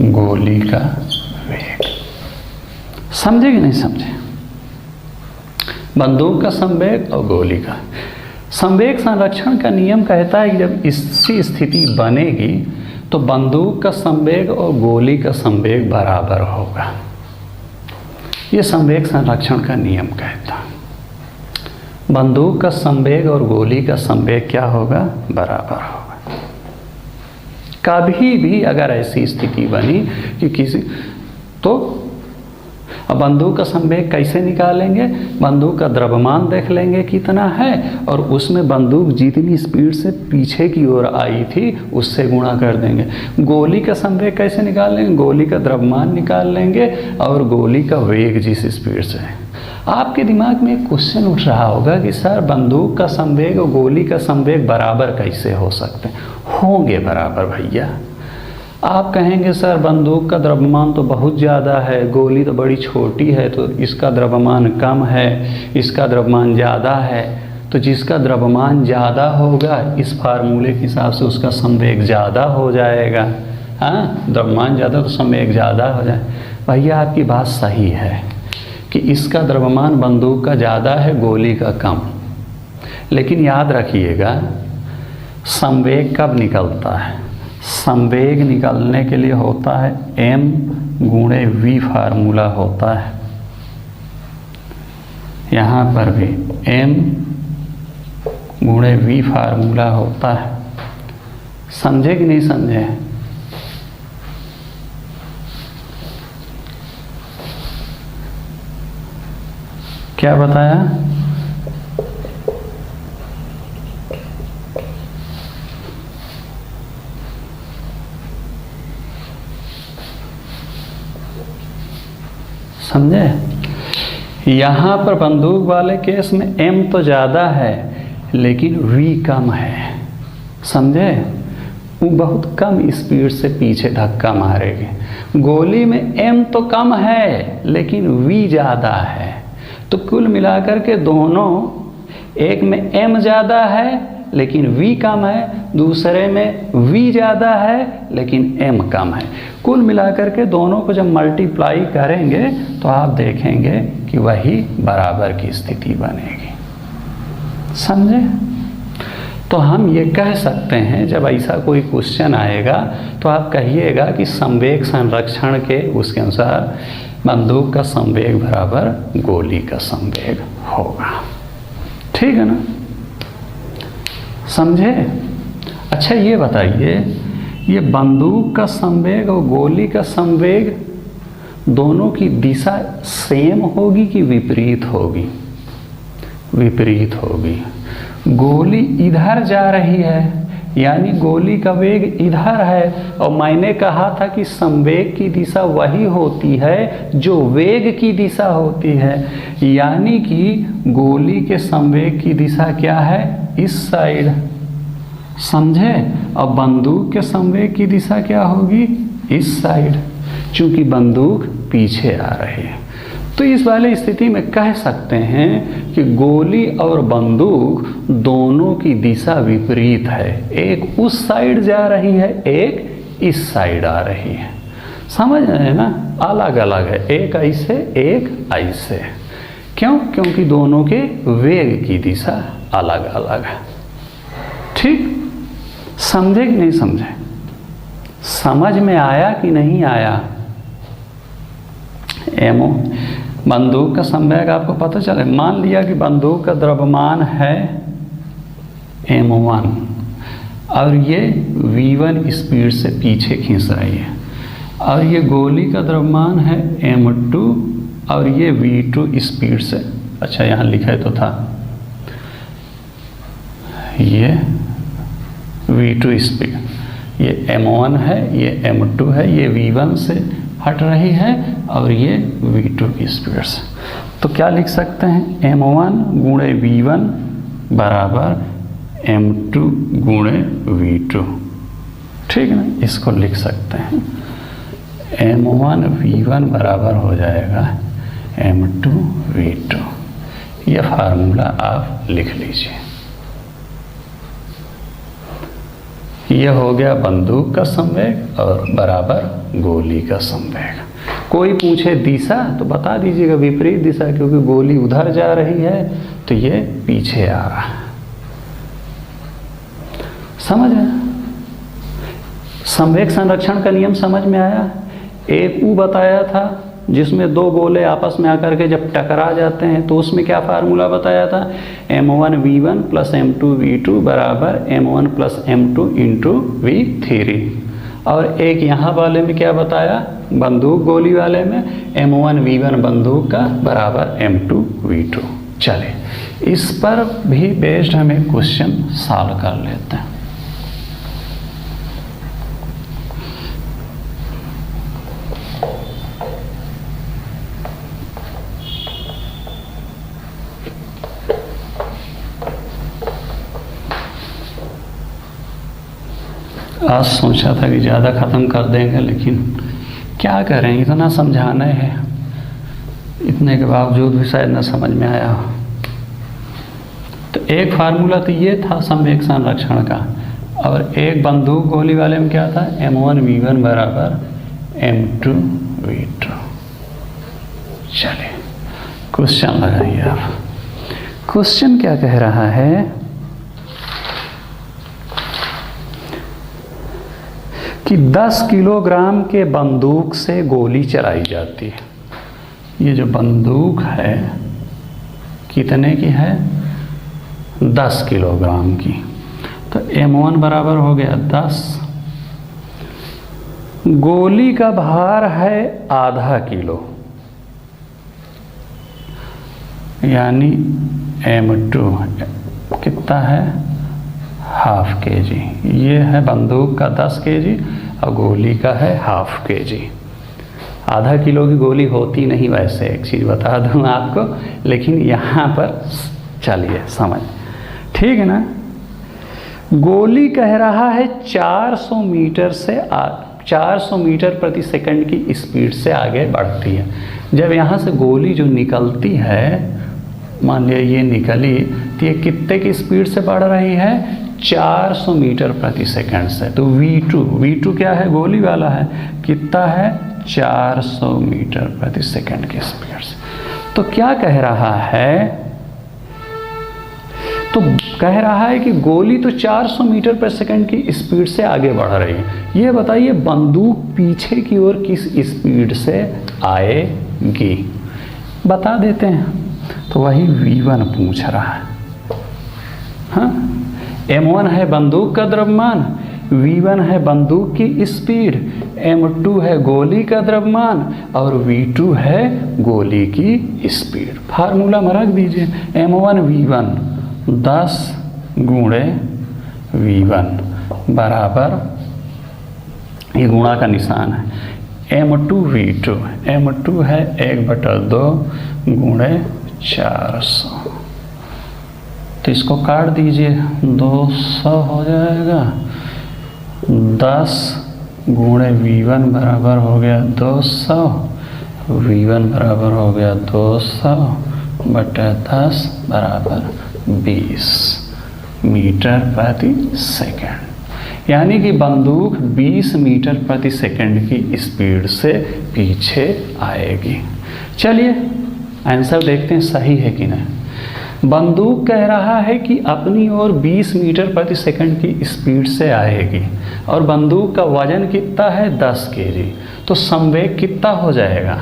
गोली का वेग। समझे कि नहीं समझे? बंदूक का संवेग और गोली का संवेग। संरक्षण का नियम कहता है कि जब इसकी स्थिति बनेगी तो बंदूक का संवेग और गोली का संवेग बराबर होगा। ये संवेग संरक्षण का नियम कहता है। बंदूक का संवेग और गोली का संवेग क्या होगा? बराबर होगा। कभी भी अगर ऐसी स्थिति बनी कि किसी, तो अब बंदूक का संवेग कैसे निकालेंगे? बंदूक का द्रव्यमान देख लेंगे कितना है और उसमें बंदूक जितनी स्पीड से पीछे की ओर आई थी उससे गुणा कर देंगे। गोली का संवेग कैसे निकाल लेंगे? गोली का द्रव्यमान निकाल लेंगे और गोली का वेग जिस स्पीड से है। आपके दिमाग में एक क्वेश्चन उठ रहा होगा कि सर बंदूक का संवेग और गोली का संवेग बराबर कैसे हो सकते हैं? होंगे बराबर भैया। आप कहेंगे सर बंदूक का द्रव्यमान तो बहुत ज़्यादा है, गोली तो बड़ी छोटी है, तो इसका द्रव्यमान कम है, इसका द्रव्यमान ज़्यादा है। तो जिसका द्रव्यमान ज़्यादा होगा इस फार्मूले के हिसाब से उसका संवेग ज़्यादा हो जाएगा। हाँ, द्रव्यमान ज़्यादा तो संवेग ज़्यादा हो जाए। भैया आपकी बात सही है कि इसका द्रव्यमान बंदूक का ज़्यादा है, गोली का कम। लेकिन याद रखिएगा संवेग कब निकलता है? संवेग निकालने के लिए होता है m गुणे v फार्मूला होता है। यहाँ पर भी m गुणे v फार्मूला होता है। समझे कि नहीं समझे? क्या बताया? समझे? यहां पर बंदूक वाले केस में m तो ज़्यादा है लेकिन v कम है। समझे? वो बहुत कम स्पीड से पीछे धक्का मारेगी। गोली में m तो कम है लेकिन v ज़्यादा है। तो कुल मिलाकर के दोनों, एक में m ज़्यादा है लेकिन v कम है, दूसरे में v ज़्यादा है लेकिन m कम है। कुल मिलाकर के दोनों को जब मल्टीप्लाई करेंगे तो आप देखेंगे कि वही बराबर की स्थिति बनेगी। समझे? तो हम ये कह सकते हैं, जब ऐसा कोई क्वेश्चन आएगा तो आप कहिएगा कि संवेग संरक्षण के उसके अनुसार बंदूक का संवेग बराबर गोली का संवेग होगा। ठीक है ना? समझे? अच्छा ये बताइए, ये बंदूक का संवेग और गोली का संवेग दोनों की दिशा सेम होगी कि विपरीत होगी? विपरीत होगी। गोली इधर जा रही है यानी गोली का वेग इधर है, और मैंने कहा था कि संवेग की दिशा वही होती है जो वेग की दिशा होती है, यानी कि गोली के संवेग की दिशा क्या है? इस साइड। समझे? और बंदूक के संवेग की दिशा क्या होगी? इस साइड, क्योंकि बंदूक पीछे आ रही है। तो इस वाली स्थिति में कह सकते हैं कि गोली और बंदूक दोनों की दिशा विपरीत है। एक उस साइड जा रही है, एक इस साइड आ रही है। समझ रहे ना? अलग अलग है, एक ऐसे एक ऐसे। क्यों? क्योंकि दोनों के वेग की दिशा अलग अलग है। ठीक? समझे कि नहीं समझे? समझ में आया कि नहीं आया? एमओ बंदूक का संवेग आपको पता चले। मान लिया कि बंदूक का द्रव्यमान है m1 और ये v1 स्पीड से पीछे खींच रही है, और ये गोली का द्रव्यमान है m2 और ये v2 स्पीड से, अच्छा यहाँ लिखा तो था, ये v2 स्पीड, ये m1 है, ये m2 है, ये v1 से हट रही है और ये v2 की स्पीड से। तो क्या लिख सकते हैं? m1 गुणे v1 बराबर m2 गुणे v2। ठीक है ना? इसको लिख सकते हैं, m1 v1 बराबर हो जाएगा m2 v2। ये फार्मूला आप लिख लीजिए। यह हो गया बंदूक का संवेग और बराबर गोली का संवेग। कोई पूछे दिशा तो बता दीजिएगा विपरीत दिशा, क्योंकि गोली उधर जा रही है तो ये पीछे आ रहा है। समझ आया? संवेग संरक्षण का नियम समझ में आया? एक ऊ बताया था जिसमें दो गोले आपस में आकर के जब टकरा जाते हैं तो उसमें क्या फार्मूला बताया था? m1 v1 plus m2 v2 बराबर m1 plus m2 into v3। और एक यहाँ वाले में क्या बताया? बंदूक गोली वाले में m1 v1 बंदूक का बराबर m2 v2। चले इस पर भी बेस्ड हम एक क्वेश्चन सॉल्व कर लेते हैं। आज सोचा था कि ज़्यादा ख़त्म कर देंगे, लेकिन क्या करें, इतना समझाना है, इतने के बावजूद भी शायद न समझ में आया हो। तो एक फार्मूला तो ये था संवेग संरक्षण का, और एक बंदूक गोली वाले में क्या था? m1 v1 बराबर m2 v2। चलिए क्वेश्चन लगाइए आप। क्वेश्चन क्या कह रहा है कि 10 किलोग्राम के बंदूक से गोली चलाई जाती है। ये जो बंदूक है कितने की है? 10 किलोग्राम की। तो m1 बराबर हो गया 10। गोली का भार है आधा किलो, यानी m2 कितना है, हाफ kg। ये है बंदूक का 10 kg और गोली का है हाफ kg। आधा किलो की गोली होती नहीं, वैसे एक चीज़ बता दूं आपको, लेकिन यहाँ पर चलिए समझ, ठीक है ना। गोली कह रहा है 400 मीटर प्रति सेकंड की स्पीड से आगे बढ़ती है। जब यहाँ से गोली जो निकलती है, मान लिया ये निकली, तो ये कितने की स्पीड से बढ़ रही है, 400 मीटर प्रति सेकंड से। तो V2 क्या है, गोली वाला है, कितना है, 400 मीटर प्रति सेकंड की स्पीड से। तो क्या कह रहा है, तो कह रहा है कि गोली तो 400 मीटर पर सेकंड की स्पीड से आगे बढ़ रही है। ये बताइए बंदूक पीछे की ओर किस स्पीड से आएगी, बता देते हैं। तो वही V1 पूछ रहा है। हाँ, M1 है बंदूक का द्रव्यमान, V1 है बंदूक की स्पीड, M2 है गोली का द्रव्यमान और V2 है गोली की स्पीड। फार्मूला में रख दीजिए, M1 V1 10 गुणे V1 बराबर, ये गुणा का निशान है, M2 V2, M2 है 1/2 गुणे 400। तो इसको काट दीजिए, 200 हो जाएगा। 10 गुणे V1 बराबर हो गया 200, V1 बराबर हो गया 200/10 बराबर 20 मीटर प्रति सेकंड। यानी कि बंदूक 20 मीटर प्रति सेकंड की स्पीड से पीछे आएगी। चलिए आंसर देखते हैं सही है कि नहीं। बंदूक कह रहा है कि अपनी ओर 20 मीटर प्रति सेकंड की स्पीड से आएगी और बंदूक का वजन कितना है, 10 kg। तो संवेग कितना हो जाएगा,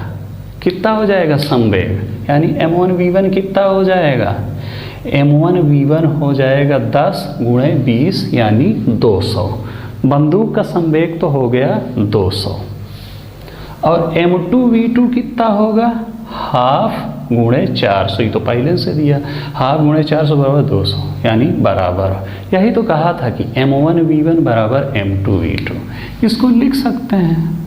कितना हो जाएगा संवेग, यानी M1 V1 कितना हो जाएगा, M1 V1 हो जाएगा 10 गुणे 20 यानी 200। बंदूक का संवेग तो हो गया 200 और M2 V2 कितना होगा, हाफ गुणे 400, तो पहले से दिया, हाफ गुणे 400 बराबर 200 यानी बराबर। यही तो कहा था कि M1 V1 बराबर M2 V2। इसको लिख सकते हैं,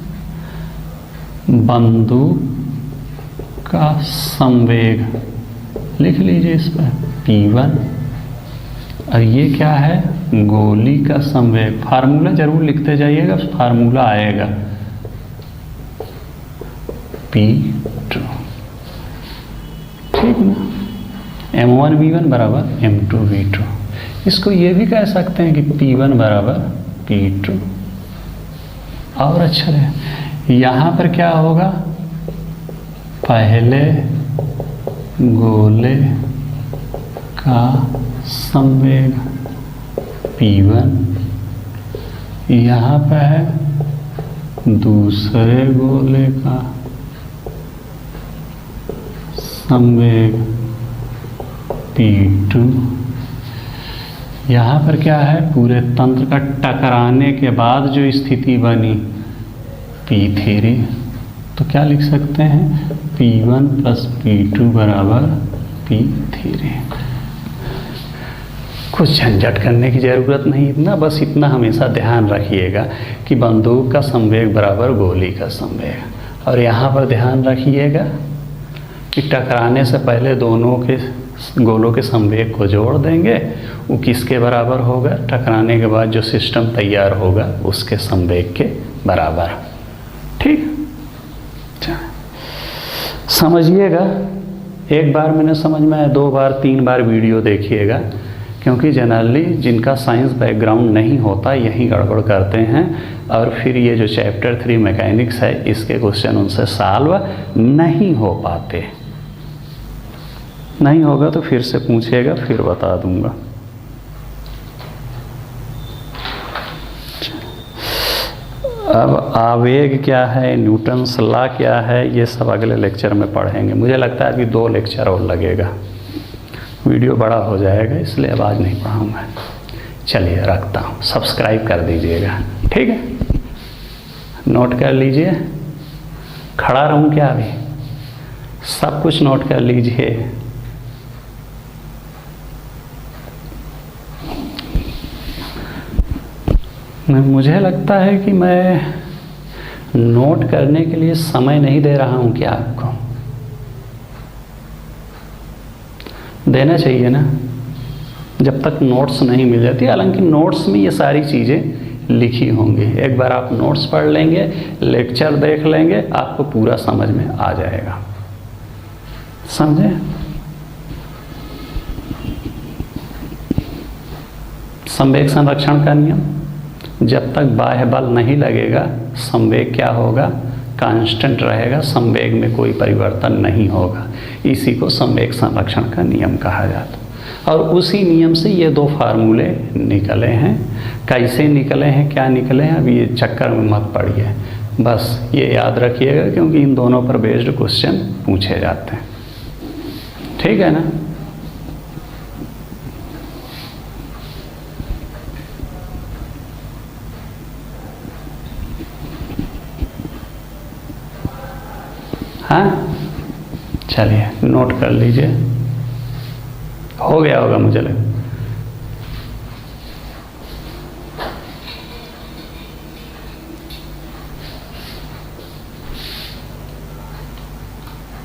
बंदूक का संवेग लिख लीजिए इस पर P1, और ये क्या है, गोली का संवेग। फार्मूला जरूर लिखते जाइएगा, फार्मूला आएगा P2, ठीक ना। M1 V1 बराबर M2 V2। इसको ये भी कह सकते हैं कि P1 बराबर P2। और अच्छा है, यहाँ पर क्या होगा, पहले गोले का संवेग P1, यहाँ पर है दूसरे गोले का संवेग P2। यहाँ पर क्या है, पूरे तंत्र का टकराने के बाद जो स्थिति बनी P3। तो क्या लिख सकते हैं, P1 प्लस P2 बराबर P3। कुछ झंझट करने की ज़रूरत नहीं, इतना बस इतना हमेशा ध्यान रखिएगा कि बंदूक का संवेग बराबर गोली का संवेग। और यहाँ पर ध्यान रखिएगा कि टकराने से पहले दोनों के गोलों के संवेग को जोड़ देंगे, वो किसके बराबर होगा, टकराने के बाद जो सिस्टम तैयार होगा उसके संवेग के बराबर। ठीक, समझिएगा। एक बार मैंने समझ में आया, 2 बार 3 बार वीडियो देखिएगा, क्योंकि जनरली जिनका साइंस बैकग्राउंड नहीं होता यही गड़बड़ करते हैं और फिर ये जो चैप्टर 3 मैकेनिक्स है इसके क्वेश्चन उनसे सॉल्व नहीं हो पाते। नहीं होगा तो फिर से पूछिएगा, फिर बता दूंगा। अब आवेग क्या है, न्यूटन्स लॉ क्या है, ये सब अगले लेक्चर में पढ़ेंगे। मुझे लगता है अभी 2 लेक्चर और लगेगा, वीडियो बड़ा हो जाएगा, इसलिए अब आज नहीं पढ़ाऊँगा। चलिए रखता हूँ, सब्सक्राइब कर दीजिएगा, ठीक है। नोट कर लीजिए, खड़ा रहूँ क्या अभी? सब कुछ नोट कर लीजिए। मुझे लगता है कि मैं नोट करने के लिए समय नहीं दे रहा हूँ क्या आपको? देना चाहिए ना, जब तक नोट्स नहीं मिल जाती। हालांकि नोट्स में ये सारी चीज़ें लिखी होंगी, एक बार आप नोट्स पढ़ लेंगे, लेक्चर देख लेंगे, आपको पूरा समझ में आ जाएगा, समझे? संवेग संरक्षण का नियम, जब तक बाह्य बल नहीं लगेगा संवेग क्या होगा? कांस्टेंट रहेगा, संवेग में कोई परिवर्तन नहीं होगा। इसी को संवेग संरक्षण का नियम कहा जाता है। और उसी नियम से ये दो फार्मूले निकले हैं। कैसे निकले हैं, क्या निकले हैं, अभी ये चक्कर में मत पड़िए, बस ये याद रखिएगा, क्योंकि इन दोनों पर बेस्ड क्वेश्चन पूछे जाते हैं, ठीक है ना। हाँ, चलिए नोट कर लीजिए, हो गया होगा मुझे लगता है।